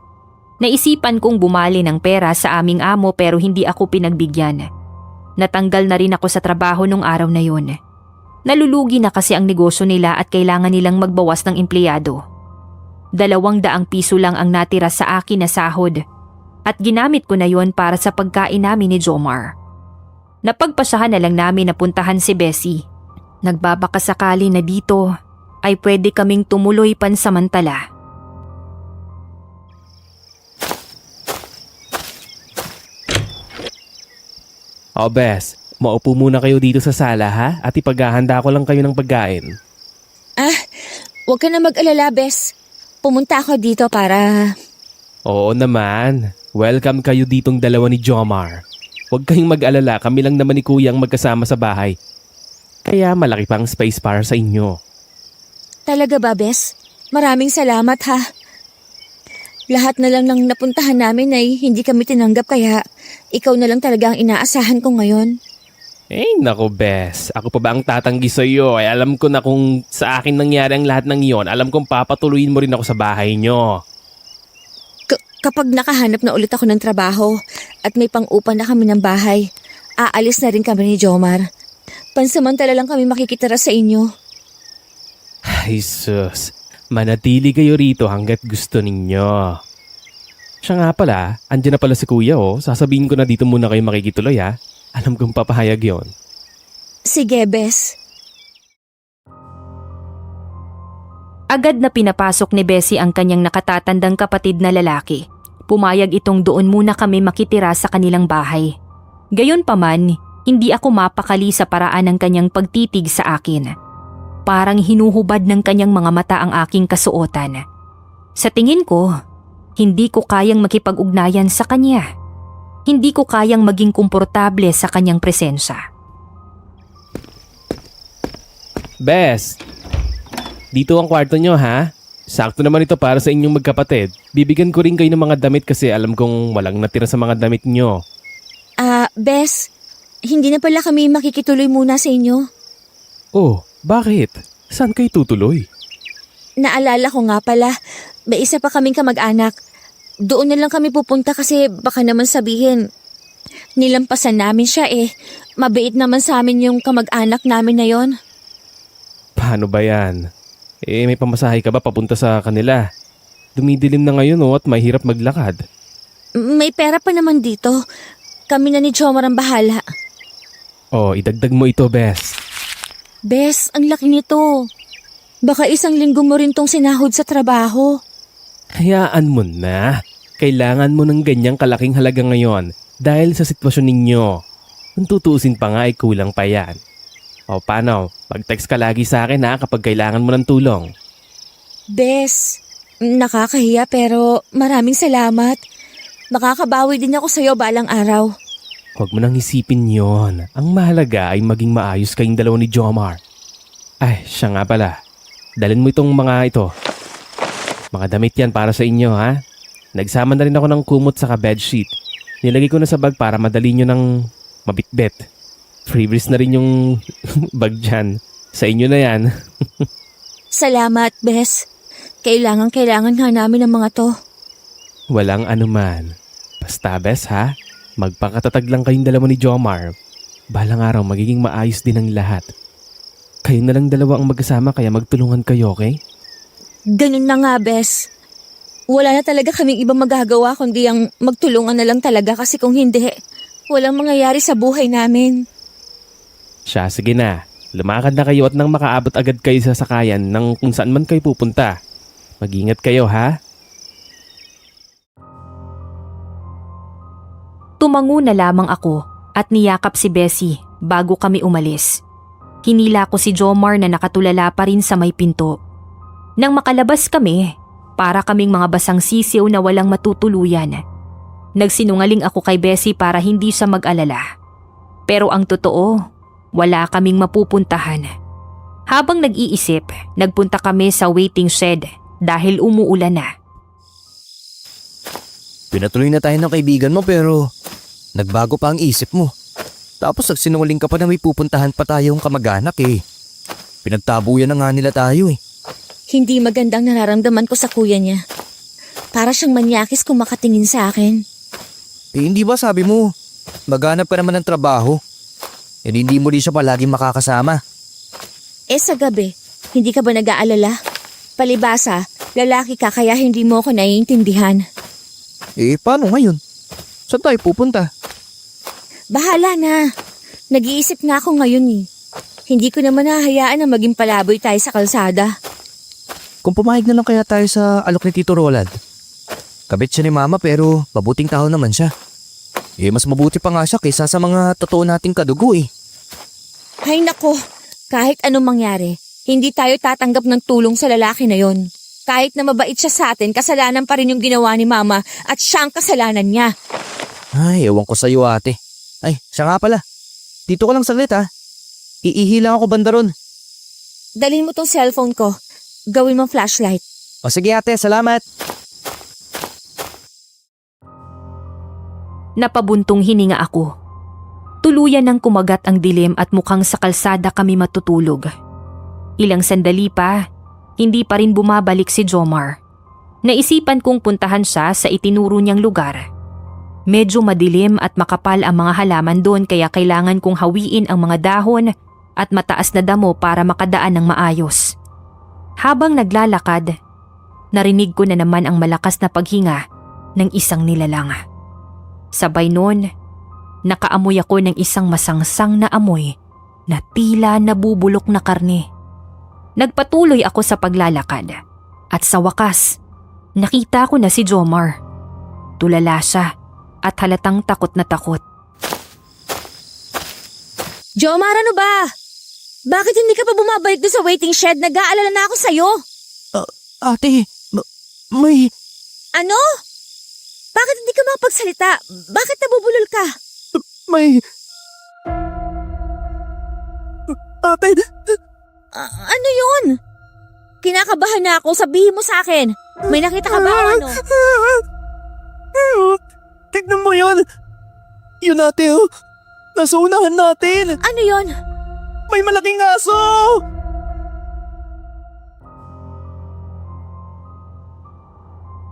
Speaker 2: Naisipan kong bumali ng pera sa aming amo pero hindi ako pinagbigyan. Natanggal na rin ako sa trabaho nung araw na yun. Nalulugi na kasi ang negosyo nila at kailangan nilang magbawas ng empleyado. 200 piso lang ang natira sa akin na sahod at ginamit ko na yon para sa pagkain namin ni Jomar. Napagpasyahan na lang namin na puntahan si Bessie. Nagbabakasakali na dito ay pwede kaming tumuloy pansamantala.
Speaker 3: O Bes, maupo muna kayo dito sa sala ha at ipaghahanda ko lang kayo ng pagkain.
Speaker 1: Huwag ka na mag-alala, Bes. Pumunta ako dito para...
Speaker 3: Oo naman, welcome kayo ditong dalawa ni Jomar. Huwag kayong mag-alala, kami lang naman ni Kuya ang magkasama sa bahay. Kaya malaki pang space para sa inyo.
Speaker 1: Talaga ba, Bes? Maraming salamat ha. Lahat na lang ng napuntahan namin ay hindi kami tinanggap kaya ikaw na lang talaga ang inaasahan ko ngayon.
Speaker 3: Eh nako Bes, ako pa ba ang tatanggi sa iyo? Ay alam ko na kung sa akin nangyari ang lahat ng iyon, alam kong papatuloyin mo rin ako sa bahay nyo.
Speaker 1: Kapag nakahanap na ulit ako ng trabaho at may pang-upa na kami ng bahay, aalis na rin kami ni Jomar. Pansamantala lang kami makikitira sa inyo.
Speaker 3: Ay sus, manatili kayo rito hanggat gusto ninyo. Siya nga pala, andyan na pala si Kuya sasabihin ko na dito muna kayo makikituloy ha. Alam kong papahayag yon.
Speaker 1: Sige, Bes.
Speaker 2: Agad na pinapasok ni Bessie ang kanyang nakatatandang kapatid na lalaki. Pumayag itong doon muna kami makitira sa kanilang bahay. Gayunpaman, hindi ako mapakali sa paraan ng kanyang pagtitig sa akin. Parang hinuhubad ng kanyang mga mata ang aking kasuotan. Sa tingin ko, hindi ko kayang makipag-ugnayan sa kanya. Hindi ko kayang maging komportable sa kanyang presensya.
Speaker 3: Bes, dito ang kwarto nyo ha. Sakto naman ito para sa inyong magkapatid. Bibigyan ko rin kayo ng mga damit kasi alam kong walang natira sa mga damit nyo.
Speaker 1: Bes, hindi na pala kami makikituloy muna sa inyo.
Speaker 3: Oh, bakit? Saan kayo tutuloy?
Speaker 1: Naalala ko nga pala, may isa pa kaming kamag-anak. Doon na lang kami pupunta kasi baka naman sabihin, nilampasan namin siya eh. Mabait naman sa amin yung kamag-anak namin na yon.
Speaker 3: Paano ba yan? Eh may pamasahe ka ba papunta sa kanila? Dumidilim na ngayon at mahirap maglakad.
Speaker 1: May pera pa naman dito. Kami na ni Jomar ang bahala.
Speaker 3: Oh, idagdag mo ito, Bes.
Speaker 1: Bes, ang laki nito. Baka 1 linggo mo rin tong sinahod sa trabaho.
Speaker 3: Hayaan mo na. Kailangan mo ng ganyang kalaking halaga ngayon dahil sa sitwasyon ninyo. Kung tutuusin pa nga ay kulang pa yan. O paano? Mag-text ka lagi sa akin ha kapag kailangan mo ng tulong.
Speaker 1: Bes, nakakahiya pero maraming salamat. Makakabawi din ako sa'yo balang araw.
Speaker 3: Huwag mo nang isipin yon. Ang mahalaga ay maging maayos kayong dalawa ni Jomar. Ay, siya nga pala. Dalhin mo itong mga ito. Mga damit yan para sa inyo ha. Nagsama na rin ako ng kumot saka bedsheet. Nilagay ko na sa bag para madali nyo ng mabitbit. Freebies na rin yung bag dyan. Sa inyo na yan.
Speaker 1: Salamat, Bes. Kailangan nga namin ng mga to.
Speaker 3: Walang anuman. Basta Bes ha. Magpakatatag lang kayong dalawa ni Jomar. Balang araw magiging maayos din ang lahat. Kayo na lang dalawa ang magkasama kaya magtulungan kayo, okay?
Speaker 1: Ganun na nga, Bes. Wala na talaga kaming ibang magagawa kundi ang magtulungan na lang talaga kasi kung hindi, walang mangyayari sa buhay namin.
Speaker 3: Siya, sige na. lumakad na kayo at nang makaabot agad kayo sa sakayan ng kung saan man kayo pupunta. Mag-ingat kayo ha.
Speaker 2: Tumango na lamang ako at niyakap si Bessie bago kami umalis. Hinila ko si Jomar na nakatulala pa rin sa may pinto. Nang makalabas kami, para kaming mga basang sisiw na walang matutuluyan. Nagsinungaling ako kay Bessie para hindi siya mag-alala. Pero ang totoo, wala kaming mapupuntahan. Habang nag-iisip, nagpunta kami sa waiting shed dahil umuulan na.
Speaker 5: Pinatuloy na tayo ng kaibigan mo pero nagbago pa ang isip mo. Tapos nagsinungaling ka pa na may pupuntahan pa tayong kamag-anak eh. Pinagtabuyan na nga nila tayo eh.
Speaker 1: Hindi magandang nararamdaman ko sa kuya niya. Para siyang manyakis kung makatingin sa akin.
Speaker 5: Eh hindi ba sabi mo, maghanap ka naman ng trabaho? Eh hindi mo rin siya palaging makakasama.
Speaker 1: Eh sa gabi, hindi ka ba nag-aalala? Palibasa, lalaki ka kaya hindi mo ako naiintindihan.
Speaker 5: Eh paano ngayon? Saan tayo pupunta?
Speaker 1: Bahala na. Nag-iisip nga ako ngayon eh. Hindi ko naman hahayaan na maging palaboy tayo sa kalsada.
Speaker 5: Kung pumayag na lang kaya tayo sa alok ni Tito Roland. Kabit siya ni Mama pero mabuting tao naman siya. Eh mas mabuti pa nga siya kaysa sa mga totoo nating kadugo eh.
Speaker 1: Ay nako, kahit anong mangyari, hindi tayo tatanggap ng tulong sa lalaki na yon. Kahit na mabait siya sa atin, kasalanan pa rin yung ginawa ni Mama at siya ang kasalanan niya.
Speaker 5: Ay, ewan ko sa'yo ate. Ay, siya nga pala. Dito ka lang saglit ha. Iihi lang ako banda ron.
Speaker 1: Dalhin mo tong cellphone ko. Gawin mong flashlight.
Speaker 5: O sige ate, salamat.
Speaker 2: Napabuntong hininga ako. Tuluyan ng kumagat ang dilim at mukhang sa kalsada kami matutulog. Ilang sandali pa, hindi pa rin bumabalik si Jomar. Naisipan kong puntahan siya sa itinuro niyang lugar. Medyo madilim at makapal ang mga halaman doon kaya kailangan kong hawiin ang mga dahon at mataas na damo para makadaan ng maayos. Habang naglalakad, narinig ko na naman ang malakas na paghinga ng isang nilalang. Sabay noon, nakaamoy ako ng isang masangsang na amoy na tila nabubulok na karne. Nagpatuloy ako sa paglalakad at sa wakas, nakita ko na si Jomar. Tulala siya at halatang takot na takot.
Speaker 1: Jomar, ano ba? Bakit hindi ka pa bumabalik doon sa waiting shed? Nag-aalala na ako sa'yo.
Speaker 5: Ate, may...
Speaker 1: Ano? Bakit hindi ka makapagsalita? Bakit nabubulol ka?
Speaker 5: May... Ate...
Speaker 1: Ano yun? Kinakabahan na ako. Sabihin mo sa akin. May nakita ka ba o ano?
Speaker 5: Tignan mo yun! Yun ate oh! Nasa unahan natin!
Speaker 1: Ano yun?
Speaker 5: May malaking aso!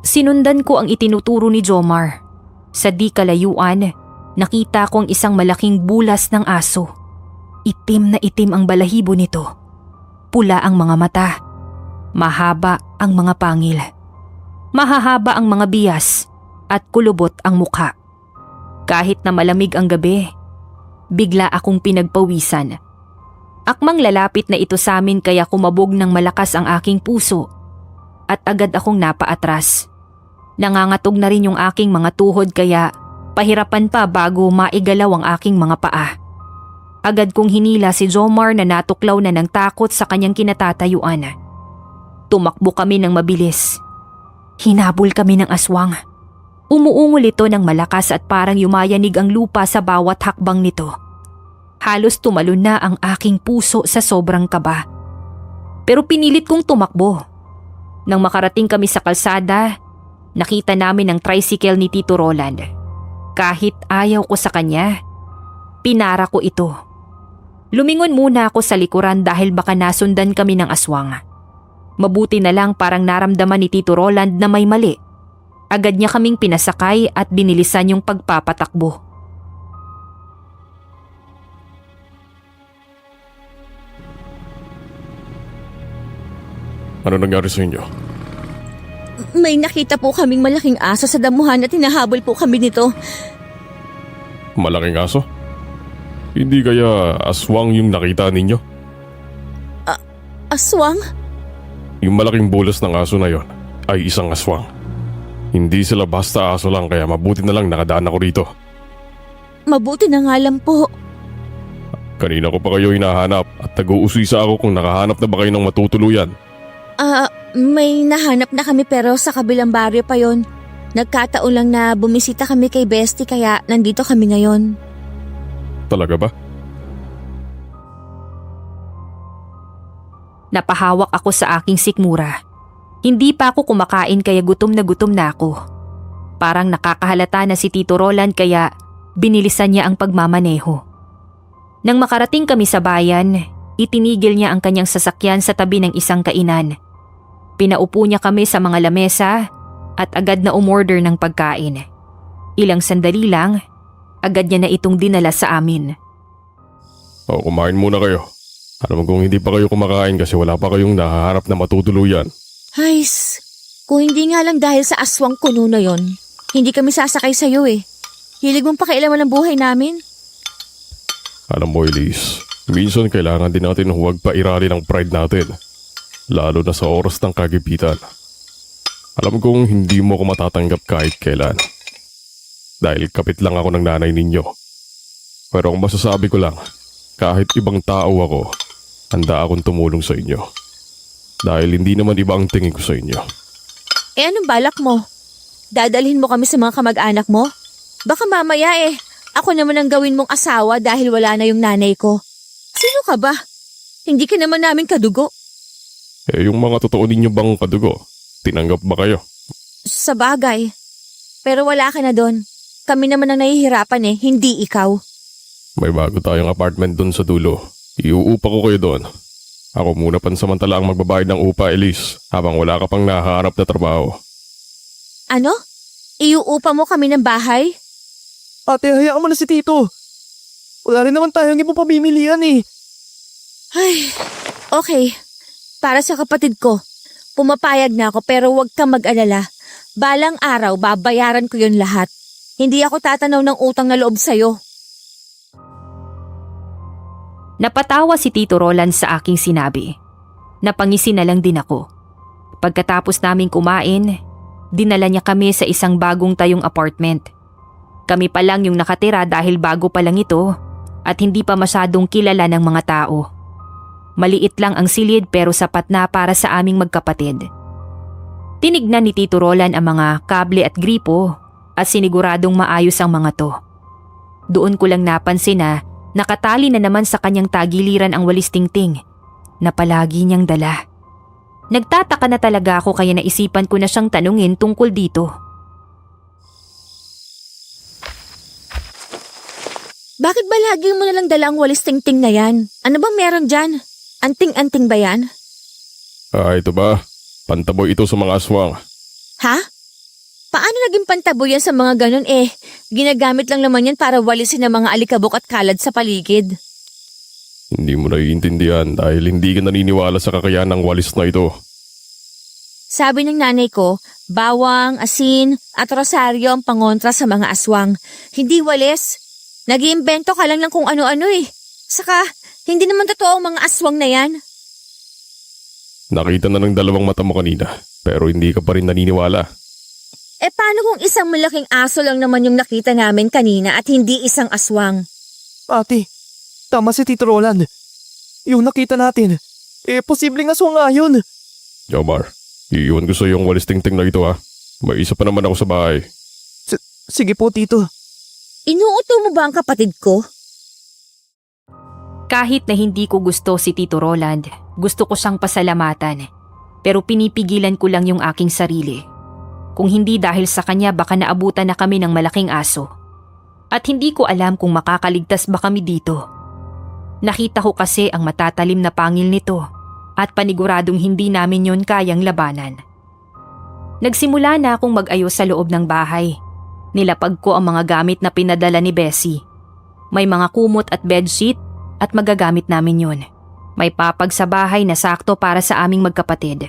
Speaker 2: Sinundan ko ang itinuturo ni Jomar. Sa di kalayuan, nakita ko ang isang malaking bulas ng aso. Itim na itim ang balahibo nito. Pula ang mga mata. Mahaba ang mga pangil. Mahahaba ang mga bias at kulubot ang mukha. Kahit na malamig ang gabi, bigla akong pinagpawisan. Akmang lalapit na ito sa amin kaya kumabog ng malakas ang aking puso at agad akong napaatras. Nangangatog na rin yung aking mga tuhod kaya pahirapan pa bago maigalaw ang aking mga paa. Agad kong hinila si Jomar na natuklaw na ng takot sa kanyang kinatatayuan. Tumakbo kami ng mabilis. Hinabol kami ng aswang. Umuungol ito ng malakas at parang yumayanig ang lupa sa bawat hakbang nito. Halos tumalon na ang aking puso sa sobrang kaba. Pero pinilit kong tumakbo. Nang makarating kami sa kalsada, nakita namin ang tricycle ni Tito Roland. Kahit ayaw ko sa kanya, pinara ko ito. Lumingon muna ako sa likuran dahil baka nasundan kami ng aswang. Mabuti na lang parang naramdaman ni Tito Roland na may mali. Agad niya kaming pinasakay at binilisan yung pagpapatakbo.
Speaker 4: Ano nangyari sa inyo?
Speaker 1: May nakita po kaming malaking aso sa damuhan at hinahabol po kami nito.
Speaker 4: Malaking aso? Hindi kaya aswang yung nakita ninyo?
Speaker 1: Aswang?
Speaker 4: Yung malaking bulas ng aso na yon ay isang aswang. Hindi sila basta aso lang kaya mabuti na lang nakadaan ako rito.
Speaker 1: Mabuti na nga lang po.
Speaker 4: Kanina ko pa kayo hinahanap at nag-uusisa ako kung nakahanap na ba kayo ng matutuluyan.
Speaker 1: May nahanap na kami pero sa kabilang baryo pa yon. Nagkataon lang na bumisita kami kay Bestie kaya nandito kami ngayon.
Speaker 4: Talaga ba?
Speaker 2: Napahawak ako sa aking sikmura. Hindi pa ako kumakain kaya gutom na ako. Parang nakakahalata na si Tito Roland kaya binilisan niya ang pagmamaneho. Nang makarating kami sa bayan, itinigil niya ang kanyang sasakyan sa tabi ng isang kainan. Pinaupo niya kami sa mga lamesa at agad na umorder ng pagkain. Ilang sandali lang, agad niya na itong dinala sa amin.
Speaker 4: O kumain muna kayo. Alam mo kung hindi pa kayo kumakain kasi wala pa kayong nahaharap na matutuluyan.
Speaker 1: Hays, kung hindi nga lang dahil sa aswang kuno na yon, hindi kami sasakay sa'yo eh. Hilig mong pakialaman ang buhay namin.
Speaker 4: Alam mo Elise, minsan kailangan din natin huwag pa irali ng pride natin. Lalo na sa oras ng kagipitan. Alam kong hindi mo ako matatanggap kahit kailan. Dahil kapit lang ako ng nanay ninyo. Pero ang masasabi ko lang, kahit ibang tao ako, handa akong tumulong sa inyo. Dahil hindi naman iba ang tingin ko sa inyo.
Speaker 1: Anong balak mo? Dadalhin mo kami sa mga kamag-anak mo? Baka mamaya ako naman ang gawin mong asawa dahil wala na yung nanay ko. Sino ka ba? Hindi ka naman namin kadugo.
Speaker 4: Yung mga totoo ninyo bang kadugo, tinanggap ba kayo?
Speaker 1: Sa bagay. Pero wala ka na doon. Kami naman ang nahihirapan hindi ikaw.
Speaker 4: May bago tayong apartment dun sa dulo. Iuupa ko kayo doon. Ako muna pansamantala ang magbabayad ng upa, Elise, habang wala ka pang nahahanap na trabaho.
Speaker 1: Ano? Iuupa mo kami ng bahay?
Speaker 5: Ate, hayaan mo na si Tito. Wala rin naman tayong ibang pamimilian eh.
Speaker 1: Ay, okay. Para sa kapatid ko, pumapayag na ako pero huwag kang mag-alala. Balang araw, babayaran ko yun lahat. Hindi ako tatanaw ng utang na loob sa'yo.
Speaker 2: Napatawa si Tito Roland sa aking sinabi. Napangisi na lang din ako. Pagkatapos naming kumain, dinala niya kami sa isang bagong tayong apartment. Kami pa lang yung nakatira dahil bago pa lang ito at hindi pa masyadong kilala ng mga tao. Maliit lang ang silid pero sapat na para sa aming magkapatid. Tinignan ni Tito Roland ang mga kable at gripo at siniguradong maayos ang mga to. Doon ko lang napansin na nakatali na naman sa kanyang tagiliran ang walis tingting na palagi niyang dala. Nagtataka na talaga ako kaya naisipan ko na siyang tanungin tungkol dito.
Speaker 1: Bakit ba lagi mo nalang dala ang walis tingting na yan? Ano bang meron dyan? Anting-anting ba yan?
Speaker 4: Ito ba? Pantaboy ito sa mga aswang.
Speaker 1: Ha? Paano naging pantabo yan sa mga ganun ginagamit lang naman yan para walisin ang mga alikabok at kalad sa paligid.
Speaker 4: Hindi mo naiintindihan dahil hindi ka naniniwala sa kakayahan ng walis na ito.
Speaker 1: Sabi ng nanay ko, bawang, asin at rosaryo ang pangontra sa mga aswang. Hindi walis. Nag-iimbento ka lang ng kung ano-ano Saka, hindi naman totoo ang mga aswang na yan.
Speaker 4: Nakita na ng dalawang mata mo kanina pero hindi ka pa rin naniniwala.
Speaker 1: Paano kung isang malaking aso lang naman yung nakita namin kanina at hindi isang aswang?
Speaker 5: Ate, tama si Tito Roland. Yung nakita natin, posibleng aswang nga yun.
Speaker 4: Jomar, iiwan ko sa iyo ang walis tingting na ito ha. May isa pa naman ako sa bahay.
Speaker 5: Sige po, Tito.
Speaker 1: Inuuto mo ba ang kapatid ko?
Speaker 2: Kahit na hindi ko gusto si Tito Roland, gusto ko siyang pasalamatan. Pero pinipigilan ko lang yung aking sarili. Kung hindi dahil sa kanya baka naabutan na kami ng malaking aso. At hindi ko alam kung makakaligtas ba kami dito. Nakita ko kasi ang matatalim na pangil nito at paniguradong hindi namin yon kayang labanan. Nagsimula na akong mag-ayos sa loob ng bahay. Nilapag ko ang mga gamit na pinadala ni Bessie. May mga kumot at bedsheet at magagamit namin yun. May papag sa bahay na sakto para sa aming magkapatid.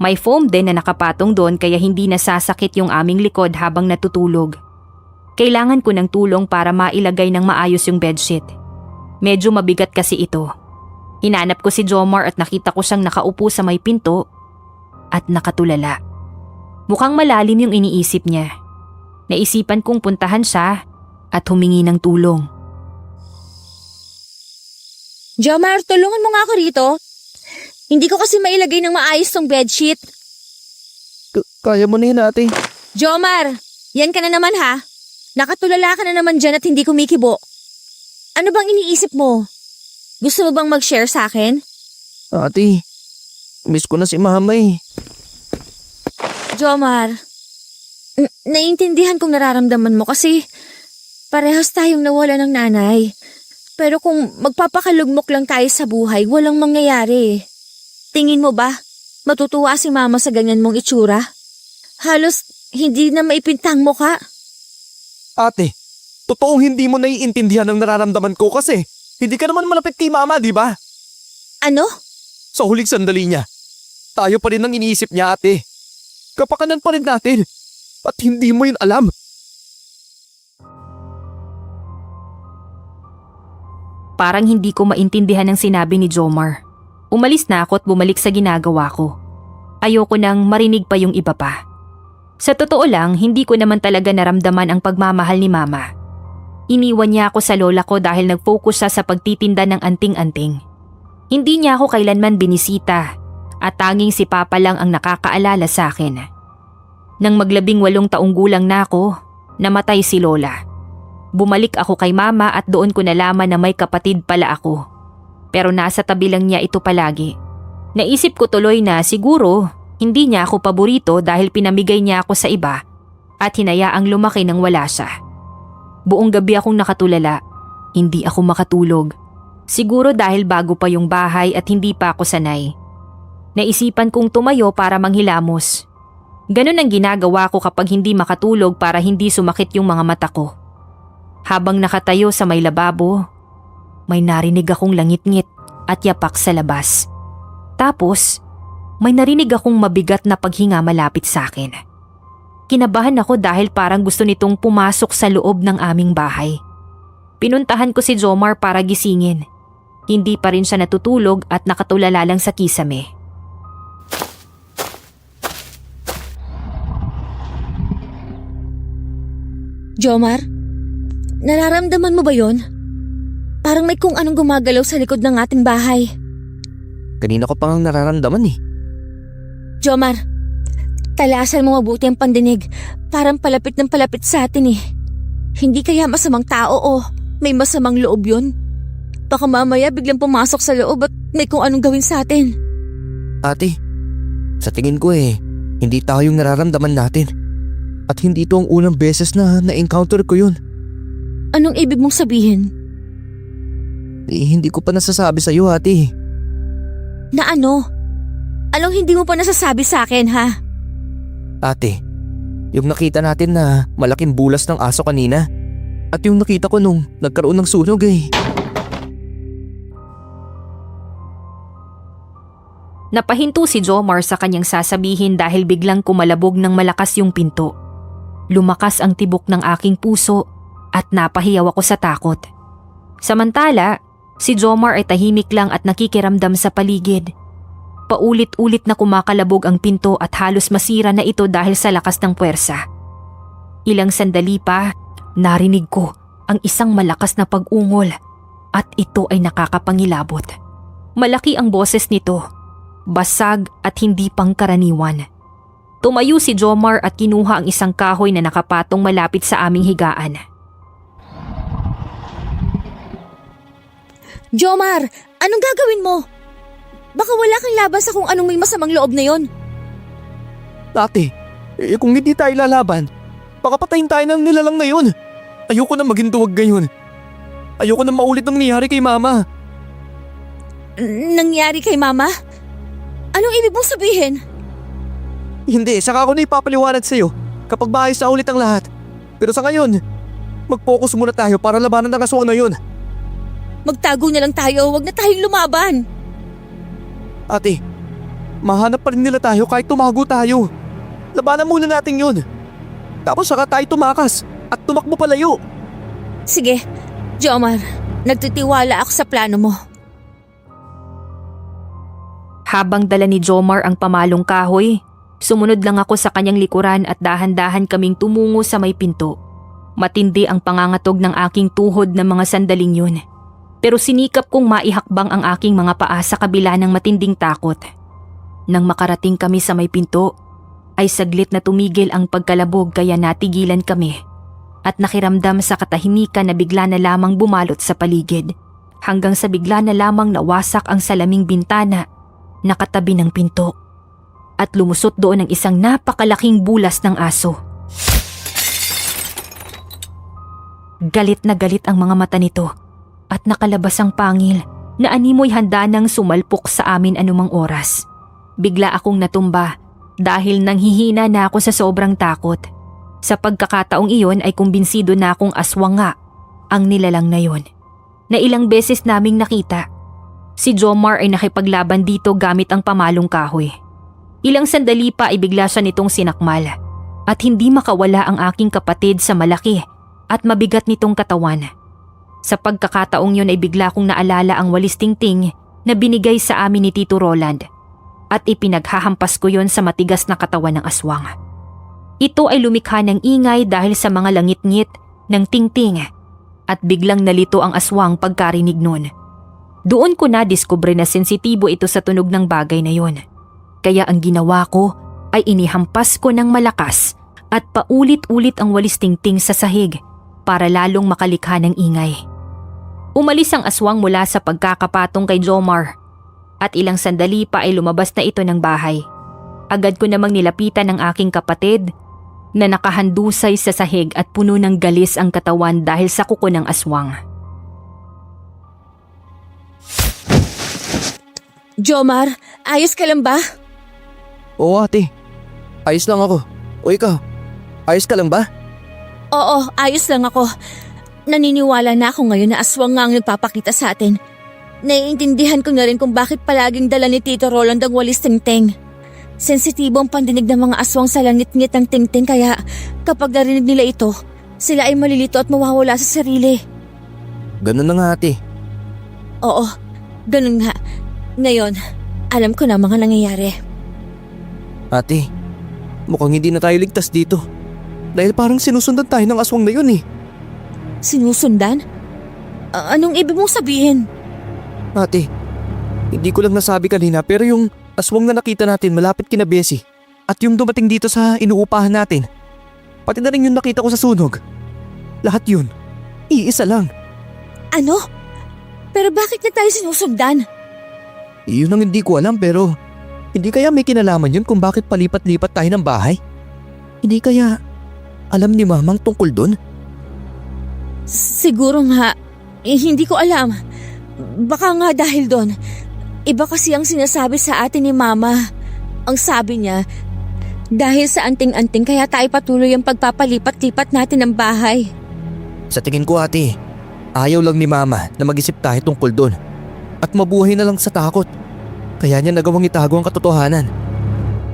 Speaker 2: May foam din na nakapatong doon kaya hindi nasasakit yung aming likod habang natutulog. Kailangan ko ng tulong para mailagay ng maayos yung bedsheet. Medyo mabigat kasi ito. Hinanap ko si Jomar at nakita ko siyang nakaupo sa may pinto at nakatulala. Mukhang malalim yung iniisip niya. Naisipan kong puntahan siya at humingi ng tulong.
Speaker 1: Jomar, tulungan mo nga ako rito. Hindi ko kasi mailagay ng maayos tong bedsheet.
Speaker 5: Kaya mo na yun, ate.
Speaker 1: Jomar, yan ka na naman ha. Nakatulala ka na naman dyan at hindi kumikibo. Ano bang iniisip mo? Gusto mo bang mag-share sa akin?
Speaker 5: Ate, miss ko na si mama eh.
Speaker 1: Jomar, naiintindihan kong nararamdaman mo kasi parehas tayong nawala ng nanay. Pero kung magpapakalugmok lang tayo sa buhay, walang mangyayari. Tingin mo ba, matutuwa si mama sa ganyan mong itsura? Halos hindi na maipintang mukha.
Speaker 5: Ate, totoong hindi mo naiintindihan ang nararamdaman ko kasi hindi ka naman malapit kay mama, di ba?
Speaker 1: Ano?
Speaker 5: Sa huling sandali niya, tayo pa rin ang iniisip niya, ate. Kapakanan pa rin natin. At hindi mo yun alam.
Speaker 2: Parang hindi ko maintindihan ang sinabi ni Jomar. Umalis na ako at bumalik sa ginagawa ko. Ayoko nang marinig pa yung iba pa. Sa totoo lang, hindi ko naman talaga naramdaman ang pagmamahal ni mama. Iniwan niya ako sa lola ko dahil nag-focus siya sa pagtitinda ng anting-anting. Hindi niya ako kailanman binisita at tanging si Papa lang ang nakakaalala sa akin. Nang mag-18 taong gulang na ako, namatay si lola. Bumalik ako kay mama at doon ko nalaman na may kapatid pala ako. Pero nasa tabi lang niya ito palagi. Naisip ko tuloy na siguro hindi niya ako paborito dahil pinamigay niya ako sa iba at hinayaang lumaki nang wala siya. Buong gabi akong nakatulala, hindi ako makatulog. Siguro dahil bago pa yung bahay at hindi pa ako sanay. Naisipan kong tumayo para manghilamos. Ganun ang ginagawa ko kapag hindi makatulog para hindi sumakit yung mga mata ko. Habang nakatayo sa may lababo, may narinig akong langit-ngit at yapak sa labas. Tapos, may narinig akong mabigat na paghinga malapit sa akin. Kinabahan ako dahil parang gusto nitong pumasok sa loob ng aming bahay. Pinuntahan ko si Jomar para gisingin. Hindi pa rin siya natutulog at nakatulala lang sa kisame.
Speaker 1: Jomar, nararamdaman mo ba yon? Parang may kung anong gumagalaw sa likod ng ating bahay.
Speaker 5: Kanina ko pang nararamdaman eh.
Speaker 1: Jomar, talasan mo mabuti ang pandinig. Parang palapit ng palapit sa atin eh. Hindi kaya masamang tao o may masamang loob yun? Baka mamaya biglang pumasok sa loob at may kung anong gawin sa atin.
Speaker 5: Ate, sa tingin ko hindi tao yung nararamdaman natin. At hindi ito ang unang beses na na-encounter ko yun.
Speaker 1: Anong ibig mong sabihin?
Speaker 5: Hindi ko pa nasasabi sa'yo, ate.
Speaker 1: Na ano? Anong hindi mo pa nasasabi sa akin, ha?
Speaker 5: Ate, yung nakita natin na malaking bulas ng aso kanina. At yung nakita ko nung nagkaroon ng sunog
Speaker 2: Napahinto si Jomar sa kanyang sasabihin dahil biglang kumalabog ng malakas yung pinto. Lumakas ang tibok ng aking puso at napahiyaw ako sa takot. Samantala, si Jomar ay tahimik lang at nakikiramdam sa paligid. Paulit-ulit na kumakalabog ang pinto at halos masira na ito dahil sa lakas ng puwersa. Ilang sandali pa, narinig ko ang isang malakas na pag-ungol at ito ay nakakapangilabot. Malaki ang boses nito, basag at hindi pangkaraniwan. Tumayo si Jomar at kinuha ang isang kahoy na nakapatong malapit sa aming higaan.
Speaker 1: Jomar, anong gagawin mo? Baka wala kang laban sa kung anong may masamang loob na yon.
Speaker 5: Ate, kung hindi tayo lalaban, baka patayin tayo ng nilalang na yun. Ayoko na maging duwag ngayon. Ayoko na maulit ng nangyari kay mama.
Speaker 1: Nangyari kay mama? Anong ibig mong sabihin?
Speaker 5: Hindi, saka ako na ipapaliwanag sa'yo kapag maayos na ulit ang lahat. Pero sa ngayon, mag-focus muna tayo para labanan ang aswang na yun.
Speaker 1: Magtago na lang tayo, wag na tayong lumaban.
Speaker 5: Ate, mahanap pa rin nila tayo kahit tumago tayo. Labanan muna natin yun. Tapos saka tayo tumakas at tumakbo palayo.
Speaker 1: Sige, Jomar, nagtitiwala ako sa plano mo.
Speaker 2: Habang dala ni Jomar ang pamalong kahoy, sumunod lang ako sa kanyang likuran at dahan-dahan kaming tumungo sa may pinto. Matindi ang pangangatog ng aking tuhod ng mga sandaling yun. Pero sinikap kong maihakbang ang aking mga paa sa kabila ng matinding takot. Nang makarating kami sa may pinto, ay saglit na tumigil ang pagkalabog kaya natigilan kami. At nakiramdam sa katahimikan na bigla na lamang bumalot sa paligid. Hanggang sa bigla na lamang nawasak ang salaming bintana na katabi ng pinto. At lumusot doon ang isang napakalaking bulas ng aso. Galit na galit ang mga mata nito at nakalabas ang pangil na animoy handa nang sumalpok sa amin anumang oras. Bigla akong natumba dahil nanghihina na ako sa sobrang takot. Sa pagkakataong iyon ay kumbinsido na akong aswang nga ang nilalang na yon na ilang beses naming nakita. Si Jomar ay nakipaglaban dito gamit ang pamalong kahoy. Ilang sandali pa ay bigla siya nitong sinakmal at hindi makawala ang aking kapatid sa malaki at mabigat nitong katawan. Sa pagkakataong yun ay bigla kong naalala ang walis tingting na binigay sa amin ni Tito Roland at ipinaghahampas ko yon sa matigas na katawan ng aswang. Ito ay lumikha ng ingay dahil sa mga langit-ngit ng tingting at biglang nalito ang aswang pagkarinig nun. Doon ko na diskubre na sensitibo ito sa tunog ng bagay na yon. Kaya ang ginawa ko ay inihampas ko ng malakas at paulit-ulit ang walis tingting sa sahig para lalong makalikha ng ingay. Umalis ang aswang mula sa pagkakapatong kay Jomar at ilang sandali pa ay lumabas na ito ng bahay. Agad ko namang nilapitan ng aking kapatid na nakahandusay sa sahig at puno ng galis ang katawan dahil sa kuko ng aswang.
Speaker 1: Jomar, ayos ka lang ba?
Speaker 5: Oo ate, ayos lang ako. O ikaw, ayos ka lang ba?
Speaker 1: Oo, ayos lang ako. Naniniwala na ako ngayon na aswang nga ang nagpapakita sa atin. Naiintindihan ko na rin kung bakit palaging dala ni Tito Roland ang walis tingting. Sensitibo ang pandinig ng mga aswang sa langit-ngit ng tingting kaya kapag narinig nila ito, sila ay malilito at mawawala sa sarili.
Speaker 5: Ganun na nga ate.
Speaker 1: Oo, ganun nga. Ngayon, alam ko na mga nangyayari.
Speaker 5: Ate, mukhang hindi na tayo ligtas dito. Dahil parang sinusundan tayo ng aswang na yun eh.
Speaker 1: Sinusundan? Anong ibig mong sabihin?
Speaker 5: Ate, hindi ko lang nasabi kanina pero yung aswang na nakita natin malapit kina Bessie at yung dumating dito sa inuupahan natin, pati na rin yung nakita ko sa sunog. Lahat yun, iisa lang.
Speaker 1: Ano? Pero bakit na tayo sinusundan?
Speaker 5: Iyon ang hindi ko alam pero hindi kaya may kinalaman yun kung bakit palipat-lipat tayo ng bahay? Hindi kaya alam ni Mamang tungkol dun?
Speaker 1: Siguro nga, hindi ko alam. Baka nga dahil doon. Iba kasi ang sinasabi sa atin ni Mama. Ang sabi niya, dahil sa anting-anting kaya tayo patuloy ang pagpapalipat-lipat natin ng bahay.
Speaker 5: Sa tingin ko ate, ayaw lang ni Mama na mag-isip tayo tungkol dun. At mabuhay na lang sa takot. Kaya niya nagawang itago ang katotohanan.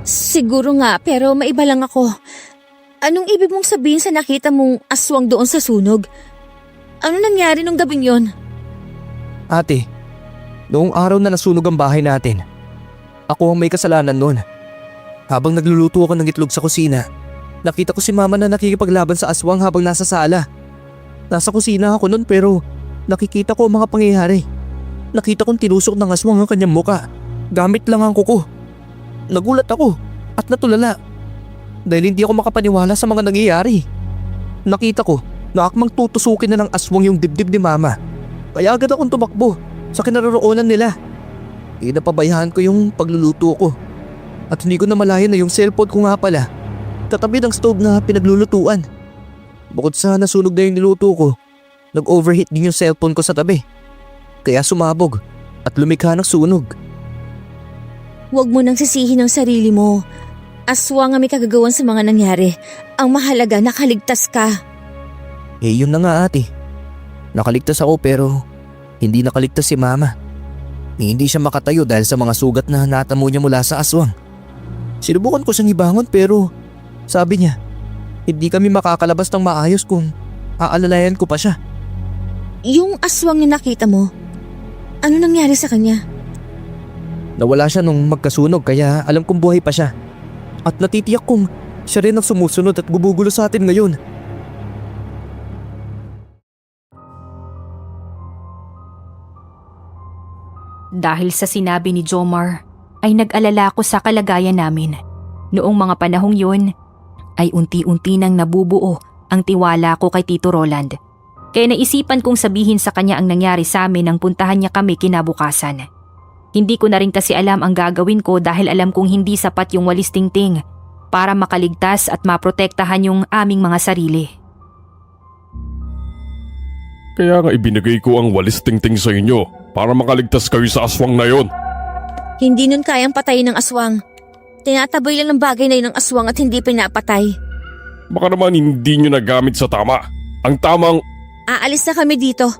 Speaker 1: Siguro nga, pero maiba lang ako. Anong ibig mong sabihin sa nakita mong aswang doon sa sunog? Ano nangyari nung gabing yon?
Speaker 5: Ate, noong araw na nasunog ang bahay natin, ako ang may kasalanan noon. Habang nagluluto ako ng itlog sa kusina, nakita ko si Mama na nakikipaglaban sa aswang habang nasa sala. Nasa kusina ako noon pero nakikita ko ang mga pangyayari. Nakita kong tinusok ng aswang ang kanyang muka. Gamit lang ang kuko. Nagulat ako at natulala dahil hindi ako makapaniwala sa mga nangyayari. Nakita ko na akmang tutusukin na ng aswang yung dibdib ni Mama. Kaya agad akong tumakbo sa kinaroroonan nila. Napabayaan ko yung pagluluto ko. At hindi ko namalayan na yung cellphone ko nga pala katabi ng stove na pinaglulutuan. Bukod sa nasunog na yung niluto ko, nag-overheat din yung cellphone ko sa tabi. Kaya sumabog at lumikha ng sunog.
Speaker 1: Huwag mo nang sisihin ang sarili mo. Aswang ang may kagagawan sa mga nangyari. Ang mahalaga, nakaligtas ka.
Speaker 5: Yun na nga ate. Nakaligtas ako pero hindi nakaligtas si Mama. Hindi siya makatayo dahil sa mga sugat na natamo niya mula sa aswang. Sinubukan ko siyang ibangon pero sabi niya, hindi kami makakalabas ng maayos kung aalalayan ko pa siya.
Speaker 1: Yung aswang na nakita mo, ano nangyari sa kanya?
Speaker 5: Nawala siya nung magkasunog kaya alam kong buhay pa siya. At natitiyak kong siya rin ang sumusunod at gugugulo sa atin ngayon.
Speaker 2: Dahil sa sinabi ni Jomar, ay nag-alala ako sa kalagayan namin. Noong mga panahong yun, ay unti-unti nang nabubuo ang tiwala ko kay Tito Roland. Kaya naisipan kong sabihin sa kanya ang nangyari sa amin nang puntahan niya kami kinabukasan. Hindi ko na rin kasi alam ang gagawin ko dahil alam kong hindi sapat yung walis tingting para makaligtas at maprotektahan yung aming mga sarili.
Speaker 4: Kaya nga ibinigay ko ang walis tingting sa inyo para makaligtas kayo sa aswang na yon.
Speaker 1: Hindi nun kayang patayin ng aswang. Tinataboy lang ng bagay na yun ng aswang at hindi pinapatay.
Speaker 4: Baka naman hindi nyo nagamit sa tama. Ang tamang...
Speaker 1: Aalis na kami dito.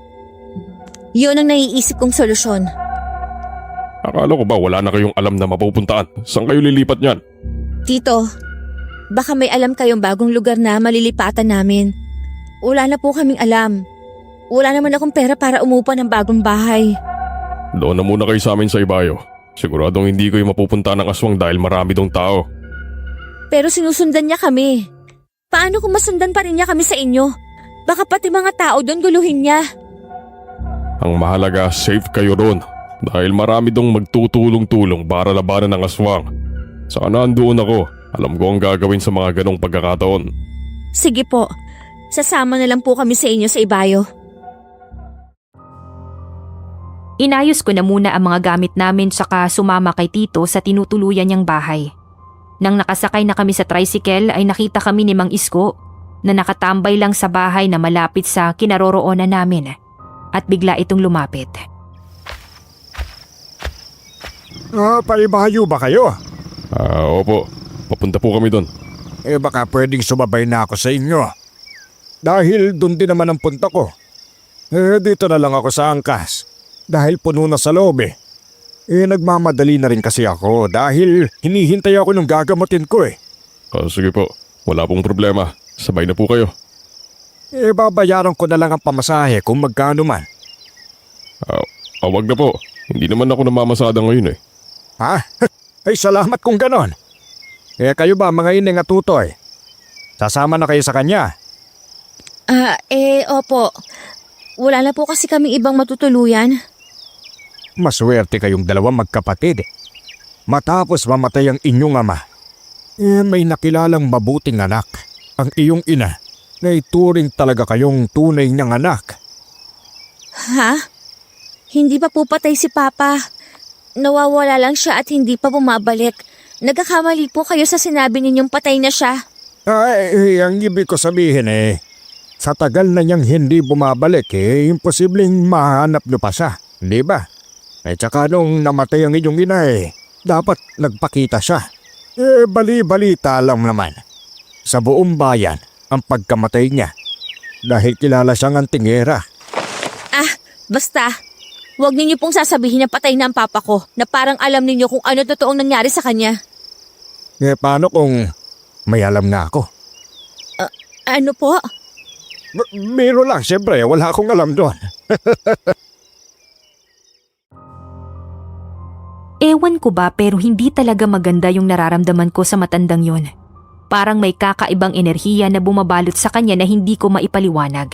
Speaker 1: Yun ang naiisip kong solusyon.
Speaker 4: Akala ko ba wala na kayong alam na mapupuntaan? Saan kayo lilipat niyan?
Speaker 1: Tito, baka may alam kayong bagong lugar na malilipatan namin. Wala na po kaming alam. Wala naman akong pera para umupa ng bagong bahay.
Speaker 4: Doon na muna kayo sa amin sa Ibayo. Siguradong hindi kayo mapupunta ng aswang dahil marami dong tao.
Speaker 1: Pero sinusundan niya kami. Paano kung masundan pa rin niya kami sa inyo? Baka pati mga tao doon guluhin niya.
Speaker 4: Ang mahalaga, safe kayo doon. Dahil marami dong magtutulong-tulong para labanan ng aswang. Saka nandoon ako. Alam ko ang gagawin sa mga ganong pagkakataon.
Speaker 1: Sige po, sasama na lang po kami sa inyo sa Ibayo.
Speaker 2: Inayos ko na muna ang mga gamit namin saka sumama kay Tito sa tinutuluyan niyang bahay. Nang nakasakay na kami sa tricycle ay nakita kami ni Mang Isko na nakatambay lang sa bahay na malapit sa kinaroroonan namin at bigla itong lumapit.
Speaker 6: Paibayo ba kayo?
Speaker 4: Opo. Papunta po kami doon.
Speaker 6: Baka pwedeng sumabay na ako sa inyo. Dahil doon din naman ang punta ko. Dito na lang ako sa angkas. Dahil puno na sa loob eh. Nagmamadali na rin kasi ako dahil hinihintay ako ng gagamutin ko eh.
Speaker 4: Sige po. Wala pong problema. Sabay na po kayo.
Speaker 6: Babayaran ko na lang ang pamasahe kung magkano man.
Speaker 4: Wag na po. Hindi naman ako namamasada ngayon eh.
Speaker 6: Ha? Ay salamat kung ganon. Kayo ba mga ineng at tutoy? Sasama na kayo sa kanya?
Speaker 1: Opo. Wala na po kasi kaming ibang matutuluyan.
Speaker 6: Maswerte kayong dalawang magkapatid. Matapos mamatay ang inyong ama. May nakilalang mabuting anak. Ang iyong ina na ituring talaga kayong tunay niyang anak.
Speaker 1: Ha? Hindi pa po patay si Papa. Nawawala lang siya at hindi pa bumabalik. Nagkakamali po kayo sa sinabi ninyong patay na siya.
Speaker 6: Ang ibig ko sabihin sa tagal na niyang hindi bumabalik imposibleng mahanap niyo pa siya, di ba? Tsaka nung namatay ang inyong ina dapat nagpakita siya. Bali-balita lang naman. Sa buong bayan ang pagkamatay niya dahil kilala siyang antingera.
Speaker 1: Basta. Huwag ninyo pong sasabihin na patay na ang papa ko na parang alam ninyo kung ano totoong nangyari sa kanya.
Speaker 6: Paano kung may alam na ako?
Speaker 1: Ano po?
Speaker 6: Biro lang, siyempre. Wala akong alam doon.
Speaker 2: Ewan ko ba pero hindi talaga maganda yung nararamdaman ko sa matandang yun. Parang may kakaibang enerhiya na bumabalot sa kanya na hindi ko maipaliwanag.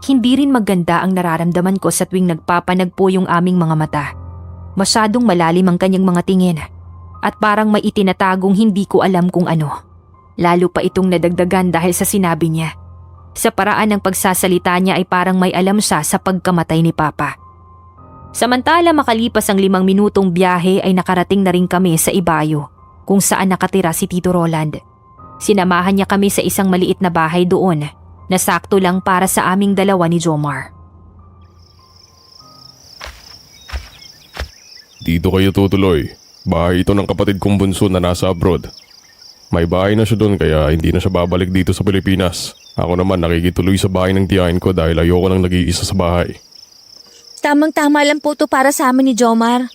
Speaker 2: Hindi rin maganda ang nararamdaman ko sa tuwing nagpapanagpo yung aming mga mata. Masyadong malalim ang kanyang mga tingin at parang may itinatagong hindi ko alam kung ano. Lalo pa itong nadagdagan dahil sa sinabi niya. Sa paraan ng pagsasalita niya ay parang may alam siya sa pagkamatay ni Papa. Samantala makalipas ang 5 minutong biyahe ay nakarating na rin kami sa Ibayo kung saan nakatira si Tito Roland. Sinamahan niya kami sa isang maliit na bahay doon na sakto lang para sa aming dalawa ni Jomar.
Speaker 4: Dito kayo tutuloy. Bahay ito ng kapatid kong bunso na nasa abroad. May bahay na siya doon kaya hindi na siya babalik dito sa Pilipinas. Ako naman nakikituloy sa bahay ng tiyahin ko dahil ayoko nang nag-iisa sa bahay.
Speaker 1: Tamang-tama lang po to para sa amin ni Jomar.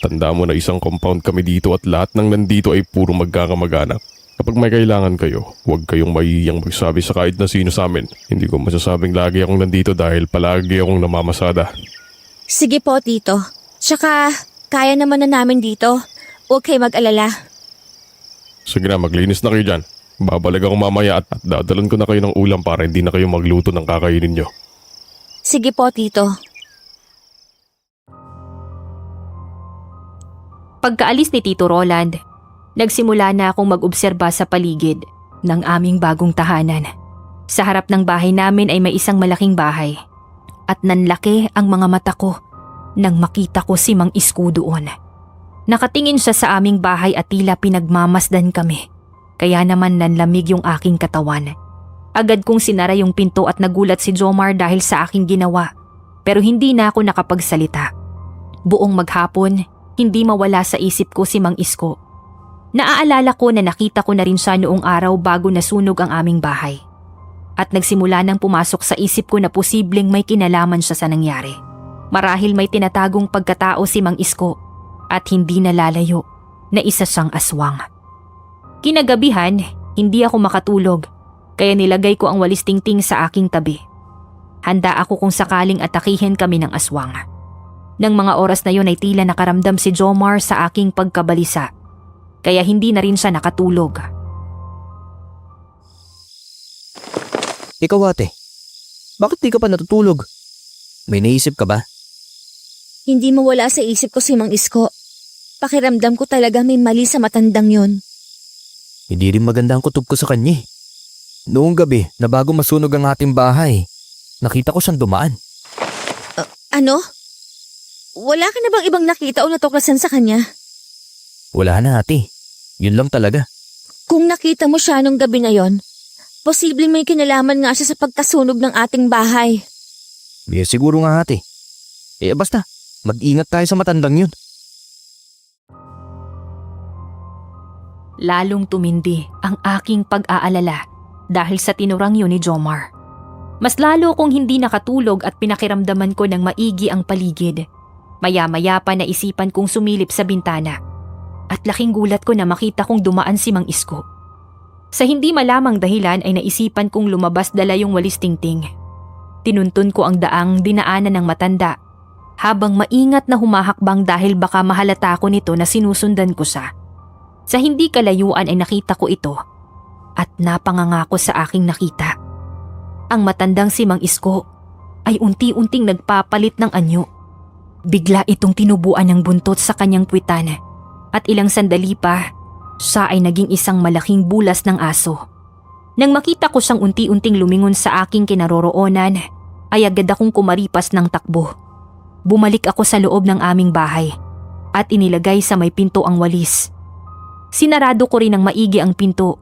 Speaker 4: Tanda mo na isang compound kami dito at lahat ng nandito ay puro magkakamag-anak. Kapag may kailangan kayo, huwag kayong maiyang magsabi sa kahit na sino sa amin. Hindi ko masasabing lagi akong nandito dahil palagi akong namamasada.
Speaker 1: Sige po, Tito. Tsaka, Kaya naman na namin dito. Huwag kayo mag-alala.
Speaker 4: Sige na, maglinis na kayo dyan. Babalik ako mamaya at dadalan ko na kayo ng ulam para hindi na kayo magluto ng kakainin nyo.
Speaker 1: Sige po, Tito.
Speaker 2: Pagkaalis ni Tito Roland, nagsimula na akong mag-obserba sa paligid ng aming bagong tahanan. Sa harap ng bahay namin ay may isang malaking bahay at nanlaki ang mga mata ko nang makita ko si Mang Isko doon. Nakatingin siya sa aming bahay at tila pinagmamasdan kami, kaya naman nanlamig yung aking katawan. Agad kong sinara yung pinto at nagulat si Jomar dahil sa aking ginawa, pero hindi na ako nakapagsalita. Buong maghapon, hindi mawala sa isip ko si Mang Isko. Naaalala ko na nakita ko na rin siya noong araw bago nasunog ang aming bahay. At nagsimula nang pumasok sa isip ko na posibleng may kinalaman siya sa nangyari. Marahil may tinatagong pagkatao si Mang Isko at hindi nalalayo na isa siyang aswang. Kinagabihan, hindi ako makatulog kaya nilagay ko ang walis tingting sa aking tabi. Handa ako kung sakaling atakihin kami ng aswang. Nang mga oras na yun ay tila nakaramdam si Jomar sa aking pagkabalisa kaya hindi na rin siya nakatulog.
Speaker 5: Ikaw ate, bakit di ka pa natutulog? May naisip ka ba?
Speaker 1: Hindi mawala sa isip ko si Mang Isko. Pakiramdam ko talaga may mali sa matandang yon.
Speaker 5: Hindi rin maganda ang kutob ko sa kanya. Noong gabi na bago masunog ang ating bahay, nakita ko siyang dumaan.
Speaker 1: Ano? Wala ka na bang ibang nakita o natuklasan sa kanya?
Speaker 5: Wala na ate, yun lang talaga.
Speaker 1: Kung nakita mo siya nung gabi na yon, posibleng may kinalaman nga siya sa pagkasunog ng ating bahay.
Speaker 5: Siguro nga ate. Basta, mag-ingat tayo sa matandang yun.
Speaker 2: Lalong tumindi ang aking pag-aalala dahil sa tinurang yun ni Jomar. Mas lalo kong hindi nakatulog at pinakiramdaman ko ng maigi ang paligid. Maya-maya pa naisipan kong sumilip sa bintana at laking gulat ko na makita kong dumaan si Mang Isko. Sa hindi malamang dahilan ay naisipan kong lumabas dala yung walis tingting. Tinuntun ko ang daang dinaanan ng matanda habang maingat na humahakbang dahil baka mahalata ko nito na sinusundan ko siya. Sa hindi kalayuan ay nakita ko ito at napangangako sa aking nakita. Ang matandang si Mang Isko ay unti-unting nagpapalit ng anyo. Bigla itong tinubuan ng buntot sa kanyang puwitan at ilang sandali pa, siya ay naging isang malaking bulas ng aso. Nang makita ko siyang unti-unting lumingon sa aking kinaroroonan, ay agad akong kumaripas ng takbo. Bumalik ako sa loob ng aming bahay at inilagay sa may pinto ang walis. Sinarado ko rin ng maigi ang pinto,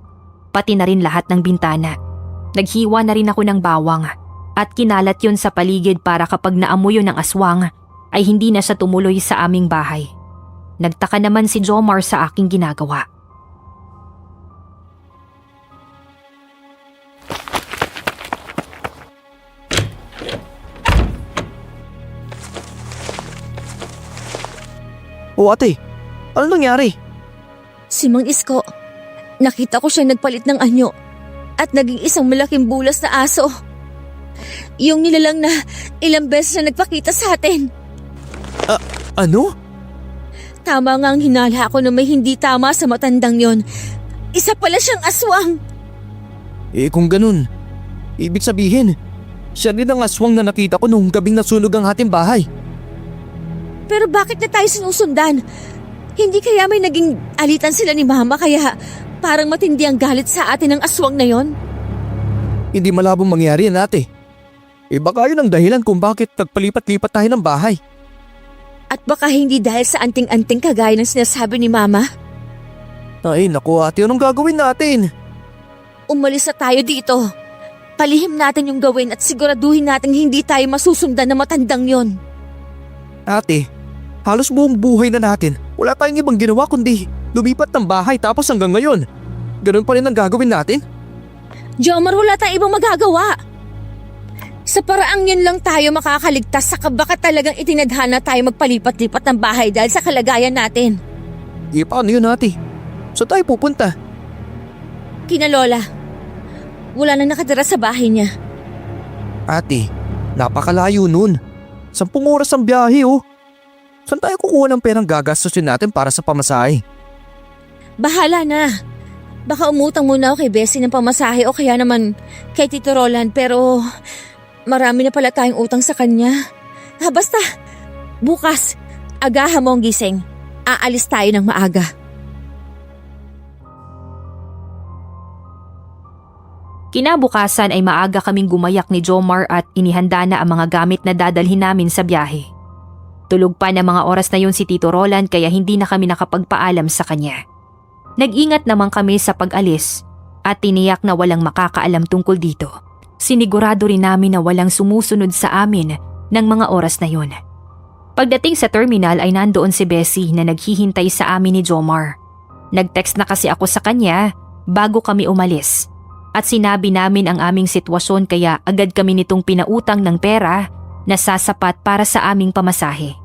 Speaker 2: pati na rin lahat ng bintana. Naghiwa na rin ako ng bawang at kinalat yon sa paligid para kapag naamoy yun ng aswang ay hindi na siya tumuloy sa aming bahay. Nagtaka naman si Jomar sa aking ginagawa.
Speaker 5: O ate, ano nangyari?
Speaker 1: Si Mang Isko, nakita ko siya nagpalit ng anyo at naging isang malaking bulas na aso. Yung nilalang na ilang beses na nagpakita sa atin.
Speaker 5: Ano?
Speaker 1: Tama nga ang hinala ko na may hindi tama sa matandang yon. Isa pala siyang aswang.
Speaker 5: Kung ganun, ibig sabihin, siya rin ang aswang na nakita ko nung gabing nasunog ang ating bahay.
Speaker 1: Pero bakit na tayo sinusundan? Hindi kaya may naging alitan sila ni Mama kaya parang matindi ang galit sa atin ng aswang na yon?
Speaker 5: Hindi malabong mangyari yan ate. Baka yun ang dahilan kung bakit nagpalipat-lipat tayo ng bahay.
Speaker 1: At baka hindi dahil sa anting-anting kagaya ng sinasabi ni Mama?
Speaker 5: Ay naku ate, anong gagawin natin?
Speaker 1: Umalis na tayo dito. Palihim natin yung gawin at siguraduhin natin hindi tayo masusundan ng matandang yon.
Speaker 5: Ate, halos buong buhay na natin. Wala tayong ibang ginawa kundi lumipat ng bahay tapos hanggang ngayon. Ganun pa rin ang gagawin natin?
Speaker 1: Jomar, wala tayong ibang magagawa. Sa paraang yun lang tayo makakaligtas sa baka talagang itinadhana tayo magpalipat-lipat ng bahay dahil sa kalagayan natin.
Speaker 5: Paano yun ate? Saan tayo pupunta?
Speaker 1: Kina Lola. Wala nang nakatira sa bahay niya.
Speaker 5: Ate, napakalayo nun. 10 oras ang biyahe oh. Saan tayo kukuha ng perang gagastusin natin para sa pamasahe?
Speaker 1: Bahala na. Baka umutang muna ako kay Bessie ng pamasahe o kaya naman kay Tito Roland pero marami na pala tayong utang sa kanya. Basta, bukas, agahan mo ang gising. Aalis tayo ng maaga.
Speaker 2: Kinabukasan ay maaga kaming gumayak ni Jomar at inihanda na ang mga gamit na dadalhin namin sa biyahe. Tulog pa ng mga oras na yun si Tito Roland kaya hindi na kami nakapagpaalam sa kanya. Nag-ingat naman kami sa pag-alis at tiniyak na walang makakaalam tungkol dito. Sinigurado rin namin na walang sumusunod sa amin ng mga oras na yun. Pagdating sa terminal ay nandoon si Bessie na naghihintay sa amin ni Jomar. Nag-text na kasi ako sa kanya bago kami umalis at sinabi namin ang aming sitwasyon kaya agad kami nitong pinautang ng pera na sasapat para sa aming pamasahe.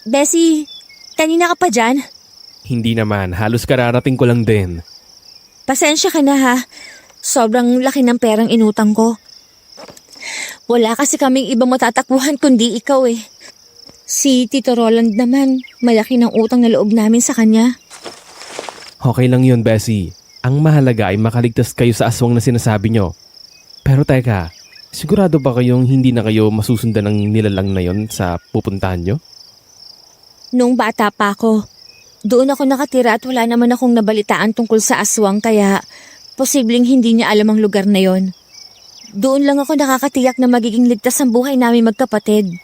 Speaker 1: Bessie, kanina ka pa dyan?
Speaker 3: Hindi naman, halos kararating ko lang din.
Speaker 1: Pasensya ka na ha. Sobrang laki ng perang inutang ko. Wala kasi kaming ibang matatakbuhan kundi ikaw eh. Si Tito Roland naman, malaki ng utang na loob namin sa kanya.
Speaker 3: Okay lang yun, Bessie. Ang mahalaga ay makaligtas kayo sa aswang na sinasabi nyo. Pero teka, sigurado ba kayong hindi na kayo masusundan ng nilalang na yon sa pupuntahan nyo?
Speaker 1: Nung bata pa ako, doon ako nakatira at wala naman akong nabalitaan tungkol sa aswang kaya posibleng hindi niya alam ang lugar na yon. Doon lang ako nakakatiyak na magiging ligtas ang buhay namin magkapatid.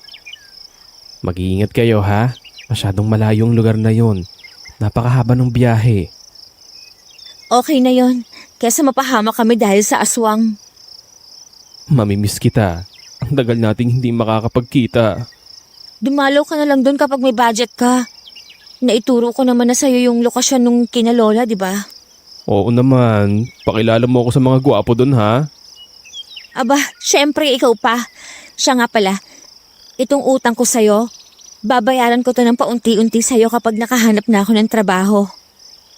Speaker 3: Mag-iingat kayo ha. Masyadong malayong lugar na yon. Napakahaba ng biyahe.
Speaker 1: Okay na yon, kesa mapahama kami dahil sa aswang.
Speaker 3: Mamimiss kita. Ang tagal nating hindi makakapagkita.
Speaker 1: Dumalaw ka na lang doon kapag may budget ka. Naituro ko naman na sa'yo yung lokasyon nung kinalola, di ba?
Speaker 3: Oo naman. Pakilala mo ako sa mga gwapo doon ha.
Speaker 1: Aba, syempre ikaw pa. Siya nga pala, itong utang ko sa'yo, babayaran ko to ng paunti-unti sa'yo kapag nakahanap na ako ng trabaho.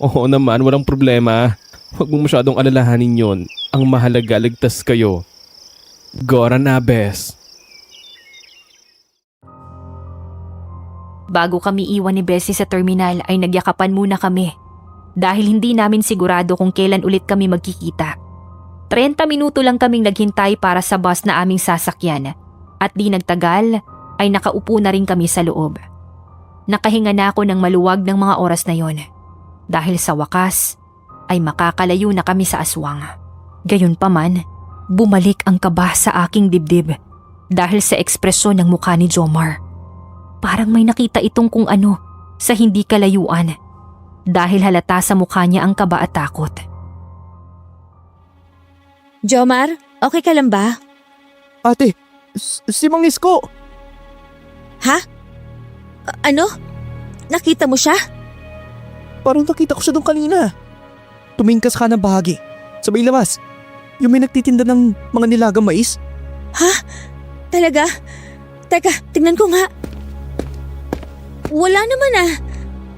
Speaker 3: Oo naman, walang problema. Huwag mong masyadong alalahanin yon. Ang mahalaga, ligtas kayo. Gora na, bes.
Speaker 2: Bago kami iwan ni Bessie sa terminal ay nagyakapan muna kami dahil hindi namin sigurado kung kailan ulit kami magkikita. 30 minuto lang kaming naghintay para sa bus na aming sasakyan at di nagtagal ay nakaupo na rin kami sa loob. Nakahinga na ako ng maluwag ng mga oras na yon dahil sa wakas ay makakalayo na kami sa aswang. Gayunpaman, bumalik ang kaba sa aking dibdib dahil sa ekspresyon ng mukha ni Jomar. Parang may nakita itong kung ano sa hindi kalayuan dahil halata sa mukha niya ang kaba at takot.
Speaker 1: Jomar, okay ka lang ba?
Speaker 5: Ate, si Mang Isko!
Speaker 1: Ha? Ano? Nakita mo siya?
Speaker 5: Parang nakita ko siya doon kanina. Tumingkas ka ng bahagi. Sa may labas. Yung may nagtitinda ng mga nilagang mais.
Speaker 1: Ha? Talaga? Teka, tingnan ko nga. Wala naman ah.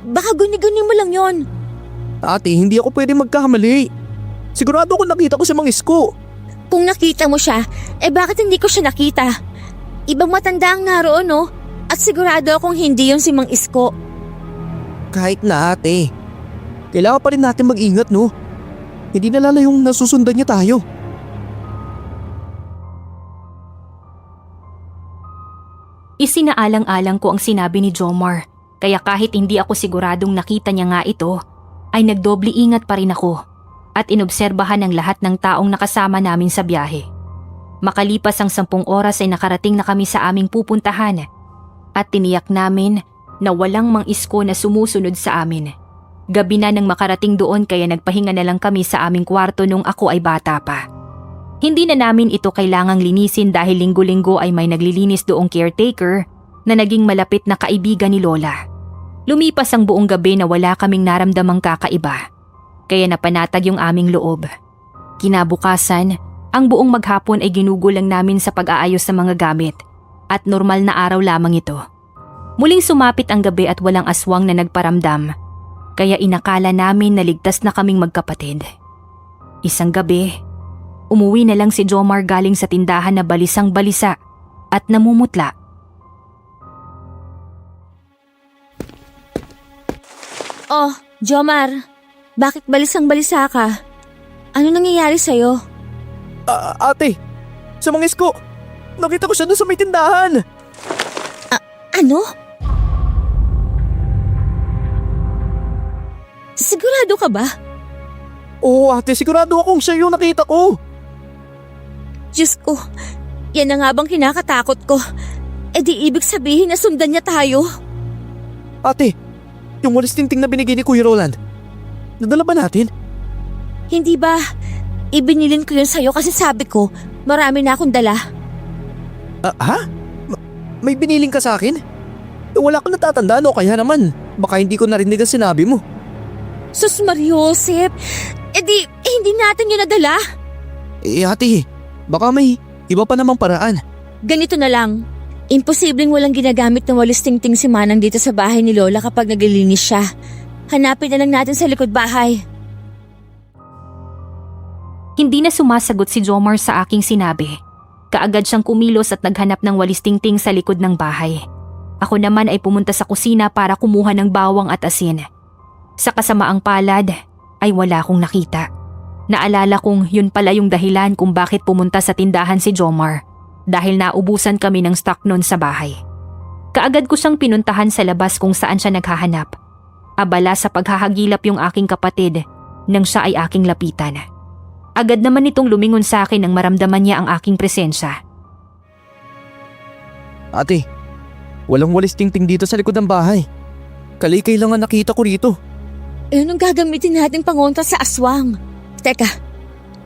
Speaker 1: Baka guni-guni mo lang yon.
Speaker 5: Ate, hindi ako pwede magkakamali. Sigurado ko nakita ko si Mang Isko.
Speaker 1: Kung nakita mo siya, bakit hindi ko siya nakita? Ibang matanda ang naroon no? At sigurado akong hindi yun si Mang Isko.
Speaker 5: Kahit na ate. Kailangan pa rin natin mag-ingat no. Hindi nalala yung nasusundan niya tayo.
Speaker 2: Isinaalang-alang ko ang sinabi ni Jomar kaya kahit hindi ako siguradong nakita niya nga ito ay nagdoble ingat pa rin ako at inobserbahan ang lahat ng taong nakasama namin sa biyahe. Makalipas ang 10 oras ay nakarating na kami sa aming pupuntahan at tiniyak namin na walang Mang Isko na sumusunod sa amin. Gabi na nang makarating doon kaya nagpahinga na lang kami sa aming kwarto nung ako ay bata pa. Hindi na namin ito kailangang linisin dahil linggo-linggo ay may naglilinis doong caretaker na naging malapit na kaibigan ni Lola. Lumipas ang buong gabi na wala kaming naramdamang kakaiba, kaya napanatag yung aming loob. Kinabukasan, ang buong maghapon ay ginugulang namin sa pag-aayos ng mga gamit at normal na araw lamang ito. Muling sumapit ang gabi at walang aswang na nagparamdam, kaya inakala namin na ligtas na kaming magkapatid. Isang gabi, umuwi na lang si Jomar galing sa tindahan na balisang-balisa at namumutla.
Speaker 1: Oh, Jomar, bakit balisang-balisa ka? Ano nangyayari sa'yo?
Speaker 5: Ate, sa mga isko, nakita ko siya doon sa may tindahan.
Speaker 1: Ano? Sigurado ka ba?
Speaker 5: Oo ate, sigurado akong siya yung nakita ko.
Speaker 1: Diyos ko, yan na nga bang kinakatakot ko? E di ibig sabihin na sundan niya tayo?
Speaker 5: Ate, yung walis tingting na binigay ni Kuya Roland, nadala ba natin?
Speaker 1: Hindi ba? Ibinilin ko yun sa'yo kasi sabi ko, marami na akong dala.
Speaker 5: Ha? May biniling ka sa akin? Wala kang natatandaan o kaya naman, baka hindi ko narinig ang sinabi mo.
Speaker 1: Sus Mariosep, hindi natin yun nadala.
Speaker 5: Ate, baka may iba pa namang paraan.
Speaker 1: Ganito na lang, imposibleng walang ginagamit ng walis tingting si Manang dito sa bahay ni Lola kapag naglilinis siya. Hanapin na lang natin sa likod bahay.
Speaker 2: Hindi na sumasagot si Jomar sa aking sinabi. Kaagad siyang kumilos at naghanap ng walis tingting sa likod ng bahay. Ako naman ay pumunta sa kusina para kumuha ng bawang at asin. Sa kasamaang palad ay wala akong nakita. Naalala kong yun pala yung dahilan kung bakit pumunta sa tindahan si Jomar, dahil naubusan kami ng stock noon sa bahay. Kaagad ko siyang pinuntahan sa labas kung saan siya naghahanap. Abala sa paghahagilap yung aking kapatid nang siya ay aking lapitan. Agad naman itong lumingon sa akin nang maramdaman niya ang aking presensya.
Speaker 5: Ate, walang walis tingting dito sa likod ng bahay. Kalikay lang ang nakita ko rito.
Speaker 1: Anong gagamitin natin pangontra sa aswang? Teka,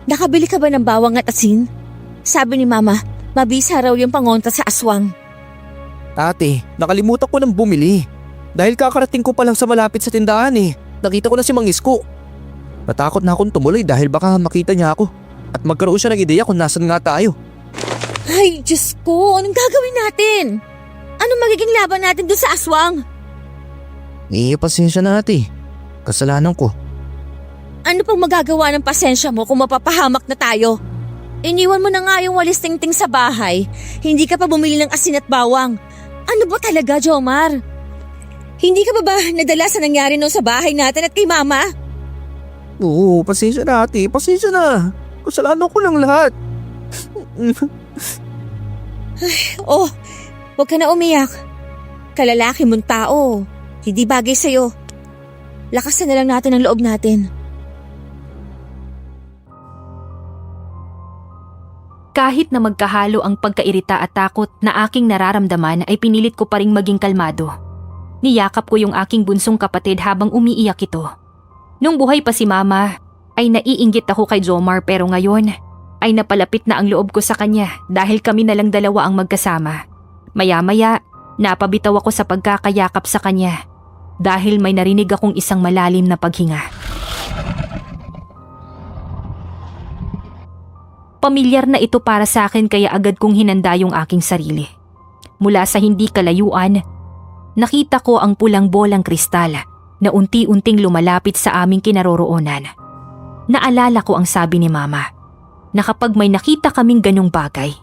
Speaker 1: nakabili ka ba ng bawang at asin? Sabi ni Mama, mabisa raw yung pangontra sa aswang.
Speaker 5: Ate, nakalimutan ko nang bumili. Dahil kakarating ko pa lang sa malapit sa tindahan nakita ko na si Mang Isko. Natakot na akong tumuloy dahil baka makita niya ako at magkaroon siya ng ideya kung nasan nga tayo.
Speaker 1: Ay, Diyos ko, anong gagawin natin? Anong magiging laban natin doon sa aswang?
Speaker 5: Pasensya na ate. Kasalanan ko.
Speaker 1: Ano pang magagawa ng pasensya mo kung mapapahamak na tayo? Iniwan mo na nga yung walis tingting sa bahay. Hindi ka pa bumili ng asin at bawang. Ano ba talaga, Jomar? Hindi ka ba nadala sa nangyari noon sa bahay natin at kay Mama?
Speaker 5: Oo, pasensya na ate. Pasensya na. Kasalanan ko lang lahat.
Speaker 1: Oh, huwag ka na umiyak. Kalalaki mong tao. Hindi bagay sa'yo. Lakasan na lang natin ang loob natin.
Speaker 2: Kahit na magkahalo ang pagkairita at takot na aking nararamdaman ay pinilit ko pa ring maging kalmado. Niyakap ko yung aking bunsong kapatid habang umiiyak ito. Nung buhay pa si Mama, ay naiinggit ako kay Jomar pero ngayon ay napalapit na ang loob ko sa kanya dahil kami na lang dalawa ang magkasama. Maya-maya, napabitaw ako sa pagkakayakap sa kanya dahil may narinig akong isang malalim na paghinga. Pamilyar na ito para sa akin kaya agad kong hinanda yung aking sarili. Mula sa hindi kalayuan, nakita ko ang pulang bolang kristal na unti-unting lumalapit sa aming kinaroroonan. Naalala ko ang sabi ni Mama na kapag may nakita kaming ganong bagay,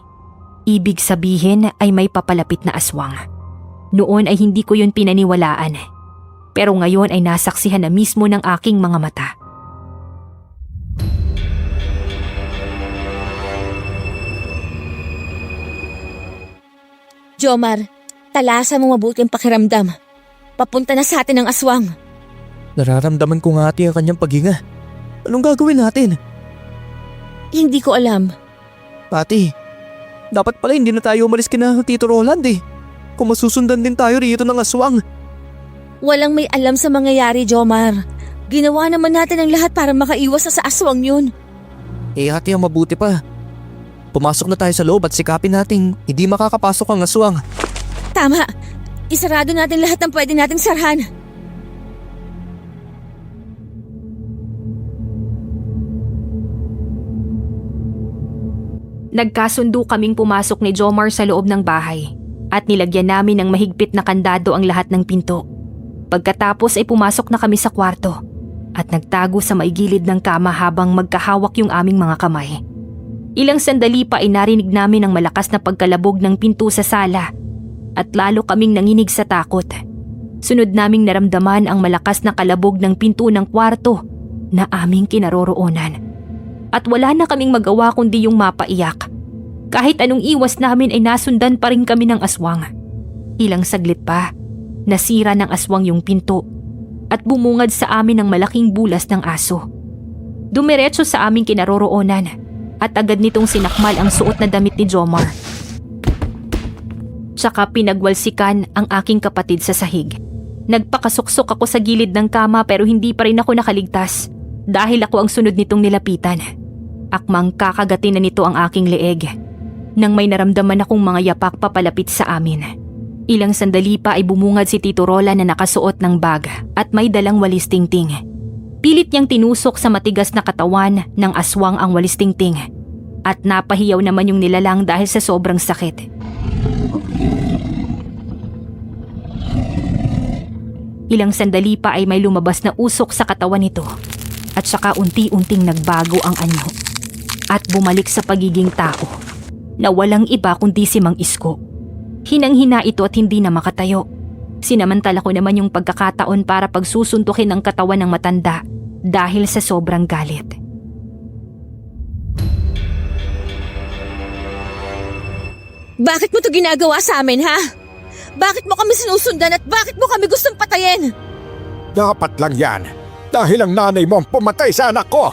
Speaker 2: ibig sabihin ay may papalapit na aswang. Noon ay hindi ko yun pinaniwalaan, pero ngayon ay nasaksihan na mismo ng aking mga mata.
Speaker 1: Jomar, talasan mo mabuti ang pakiramdam. Papunta na sa atin ang aswang.
Speaker 5: Nararamdaman ko nga ate ang kanyang paghinga. Anong gagawin natin?
Speaker 1: Hindi ko alam.
Speaker 5: Ate, dapat pala hindi na tayo umalis kina Tito Roland Kung masusundan din tayo rito ng aswang.
Speaker 1: Walang may alam sa mangyayari, Jomar. Ginawa naman natin ang lahat para makaiwas na sa aswang yun.
Speaker 5: Ate, ang mabuti pa. Pumasok na tayo sa loob at sikapin nating hindi makakapasok ang aswang.
Speaker 1: Tama. Isarado natin lahat ng pwede nating sarhan.
Speaker 2: Nagkasundo kaming pumasok ni Jomar sa loob ng bahay at nilagyan namin ng mahigpit na kandado ang lahat ng pinto. Pagkatapos ay pumasok na kami sa kwarto at nagtago sa maigilid ng kama habang magkahawak yung aming mga kamay. Ilang sandali pa ay narinig namin ang malakas na pagkalabog ng pinto sa sala at lalo kaming nanginig sa takot. Sunod naming naramdaman ang malakas na kalabog ng pinto ng kwarto na aming kinaroroonan. At wala na kaming magawa kundi yung mapaiyak. Kahit anong iwas namin ay nasundan pa rin kami ng aswang. Ilang saglit pa, nasira ng aswang yung pinto at bumungad sa amin ang malaking bulas ng aso. Dumiretso sa aming kinaroroonan at agad nitong sinakmal ang suot na damit ni Jomar. Tsaka pinagwalsikan ang aking kapatid sa sahig. Nagpakasuksok ako sa gilid ng kama pero hindi pa rin ako nakaligtas dahil ako ang sunod nitong nilapitan. Akmang kakagatin na nito ang aking leeg nang may naramdaman akong mga yapak papalapit sa amin. Ilang sandali pa ay bumungad si Tito Roland na nakasuot ng bag at may dalang walis tingting. Pilit niyang tinusok sa matigas na katawan ng aswang ang walis tingting at napahiyaw naman yung nilalang dahil sa sobrang sakit. Ilang sandali pa ay may lumabas na usok sa katawan nito at saka unti-unting nagbago ang anyo at bumalik sa pagiging tao na walang iba kundi si Mang Isko. Hinang-hina ito at hindi na makatayo. Sinamantala ko naman yung pagkakataon para pagsusuntukin ang katawan ng matanda dahil sa sobrang galit.
Speaker 1: Bakit mo to ginagawa sa amin, ha? Bakit mo kami sinusundan at bakit mo kami gustong patayin?
Speaker 6: Dapat lang yan. Dahil ang nanay mo ang pumatay sa anak ko.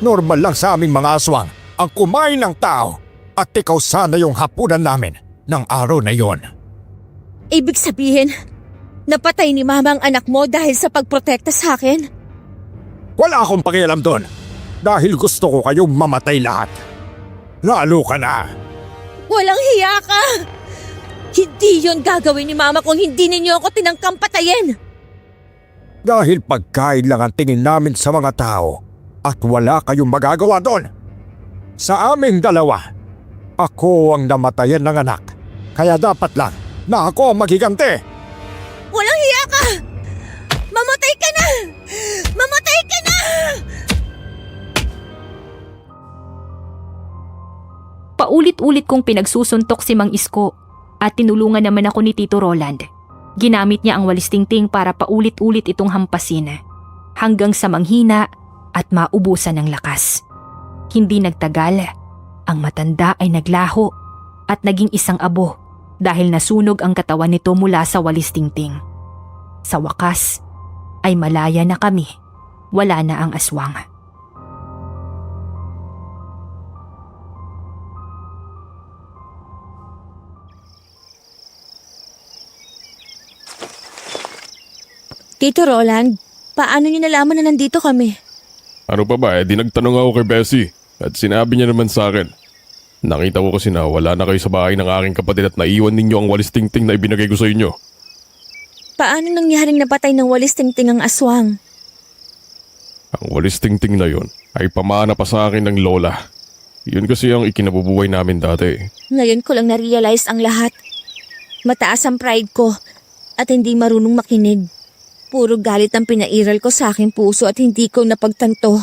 Speaker 6: Normal lang sa aming mga aswang ang kumain ng tao at ikaw sana yung hapunan namin ng araw na yon.
Speaker 1: Ibig sabihin, napatay ni Mama ang anak mo dahil sa pagprotekta sa akin?
Speaker 6: Wala akong pakialam doon dahil gusto ko kayong mamatay lahat. Lalo ka na.
Speaker 1: Walang hiya ka! Hindi yon gagawin ni Mama kung hindi ninyo ako tinangkang patayin!
Speaker 6: Dahil pagkain lang ang tingin namin sa mga tao at wala kayong magagawa doon. Sa aming dalawa, ako ang namatayan ng anak. Kaya dapat lang na ako ang maghiganti.
Speaker 1: Walang hiya ka! Mamatay ka na! Mamatay ka na!
Speaker 2: Paulit-ulit kong pinagsusuntok si Mang Isko at tinulungan naman ako ni Tito Roland. Ginamit niya ang walis tingting para paulit-ulit itong hampasin hanggang sa manghina at maubusan ng lakas. Hindi nagtagal, ang matanda ay naglaho at naging isang abo dahil nasunog ang katawan nito mula sa walis tingting. Sa wakas, ay malaya na kami. Wala na ang aswang.
Speaker 1: Tito Roland, paano niyo nalaman na nandito kami?
Speaker 4: Ano pa ba, di nagtanong ako kay Bessie at sinabi niya naman sa akin. Nakita ko kasi na wala na kayo sa bahay ng aking kapatid at naiwan ninyo ang walis tingting na ibinigay ko sa inyo.
Speaker 1: Paano nangyaring napatay ng walis tingting ang aswang?
Speaker 4: Ang walis tingting na yon ay pamana pa sa akin ng lola. Yun kasi ang ikinabubuhay namin dati.
Speaker 1: Ngayon ko lang na-realize ang lahat. Mataas ang pride ko at hindi marunong makinig. Puro galit ang pinairal ko sa aking puso at hindi ko napagtanto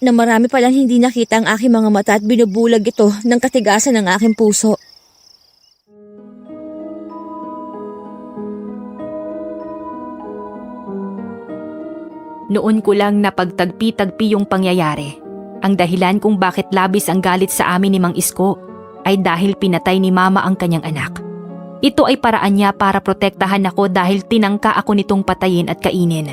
Speaker 1: na marami palang hindi nakita ang aking mga mata at binubulag ito ng katigasan ng aking puso.
Speaker 2: Noon ko lang napagtagpi-tagpi yung pangyayari. Ang dahilan kung bakit labis ang galit sa amin ni Mang Isko ay dahil pinatay ni Mama ang kanyang anak. Ito ay paraan niya para protektahan ako dahil tinangka ako nitong patayin at kainin.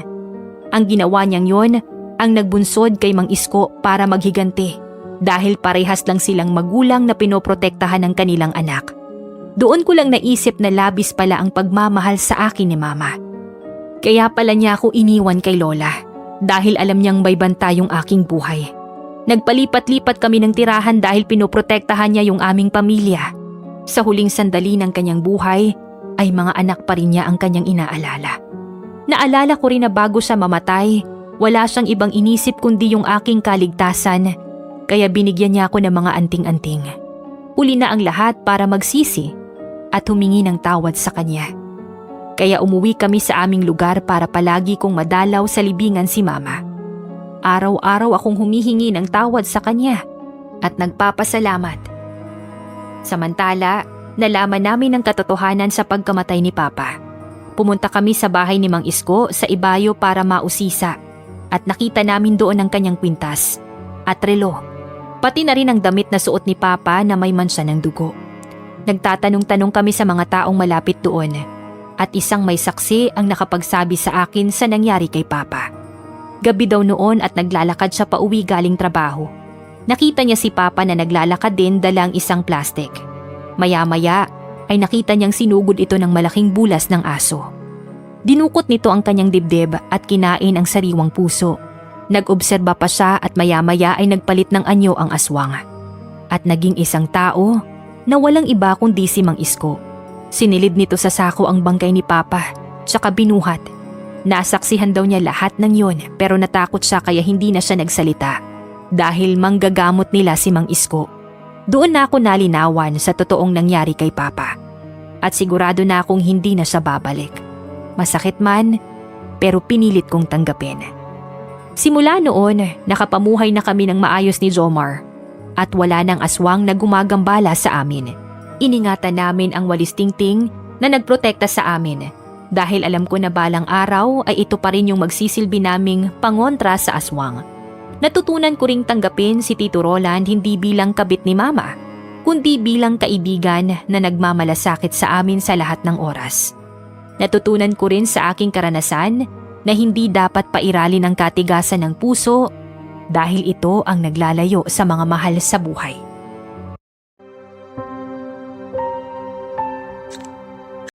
Speaker 2: Ang ginawa niyang yon ang nagbunsod kay Mang Isko para maghiganti dahil parehas lang silang magulang na pinoprotektahan ng kanilang anak. Doon ko lang naisip na labis pala ang pagmamahal sa akin ni Mama. Kaya pala niya ako iniwan kay Lola dahil alam niyang may banta yung aking buhay. Nagpalipat-lipat kami ng tirahan dahil pinoprotektahan niya yung aming pamilya. Sa huling sandali ng kanyang buhay ay mga anak pa rin niya ang kanyang inaalala. Naalala ko rin na bago siya mamatay, wala siyang ibang inisip kundi yung aking kaligtasan, kaya binigyan niya ako ng mga anting-anting. Huli na ang lahat para magsisi at humingi ng tawad sa kanya. Kaya umuwi kami sa aming lugar para palagi kong madalaw sa libingan si Mama. Araw-araw akong humihingi ng tawad sa kanya at nagpapasalamat. Samantala, nalaman namin ang katotohanan sa pagkamatay ni Papa. Pumunta kami sa bahay ni Mang Isko sa Ibayo para mausisa at nakita namin doon ang kanyang kwintas at relo, pati na rin ang damit na suot ni Papa na may mansa ng dugo. Nagtatanong-tanong kami sa mga taong malapit doon at isang may saksi ang nakapagsabi sa akin sa nangyari kay Papa. Gabi daw noon at naglalakad siya pauwi galing trabaho. Nakita niya si Papa na naglalakad din dalang isang plastic. Maya-maya ay nakita niyang sinugod ito ng malaking bulas ng aso. Dinukot nito ang kanyang dibdib at kinain ang sariwang puso. Nag-obserba pa siya at maya-maya ay nagpalit ng anyo ang aswang. At naging isang tao na walang iba kundi si Mang Isko. Sinilid nito sa sako ang bangkay ni Papa, tsaka binuhat. Nasaksihan daw niya lahat ng yun pero natakot siya kaya hindi na siya nagsalita. Dahil manggagamot nila si Mang Isko. Doon na ako nalinawan sa totoong nangyari kay Papa. At sigurado na akong hindi na siya babalik. Masakit man, pero pinilit kong tanggapin. Simula noon, nakapamuhay na kami ng maayos ni Jomar. At wala nang aswang na gumagambala sa amin. Iningatan namin ang walis tingting na nagprotekta sa amin. Dahil alam ko na balang araw ay ito pa rin yung magsisilbi naming pangontra sa aswang. Natutunan ko ring tanggapin si Tito Roland hindi bilang kabit ni Mama, kundi bilang kaibigan na nagmamalasakit sa amin sa lahat ng oras. Natutunan ko rin sa aking karanasan na hindi dapat pairalin ang katigasan ng puso dahil ito ang naglalayo sa mga mahal sa buhay.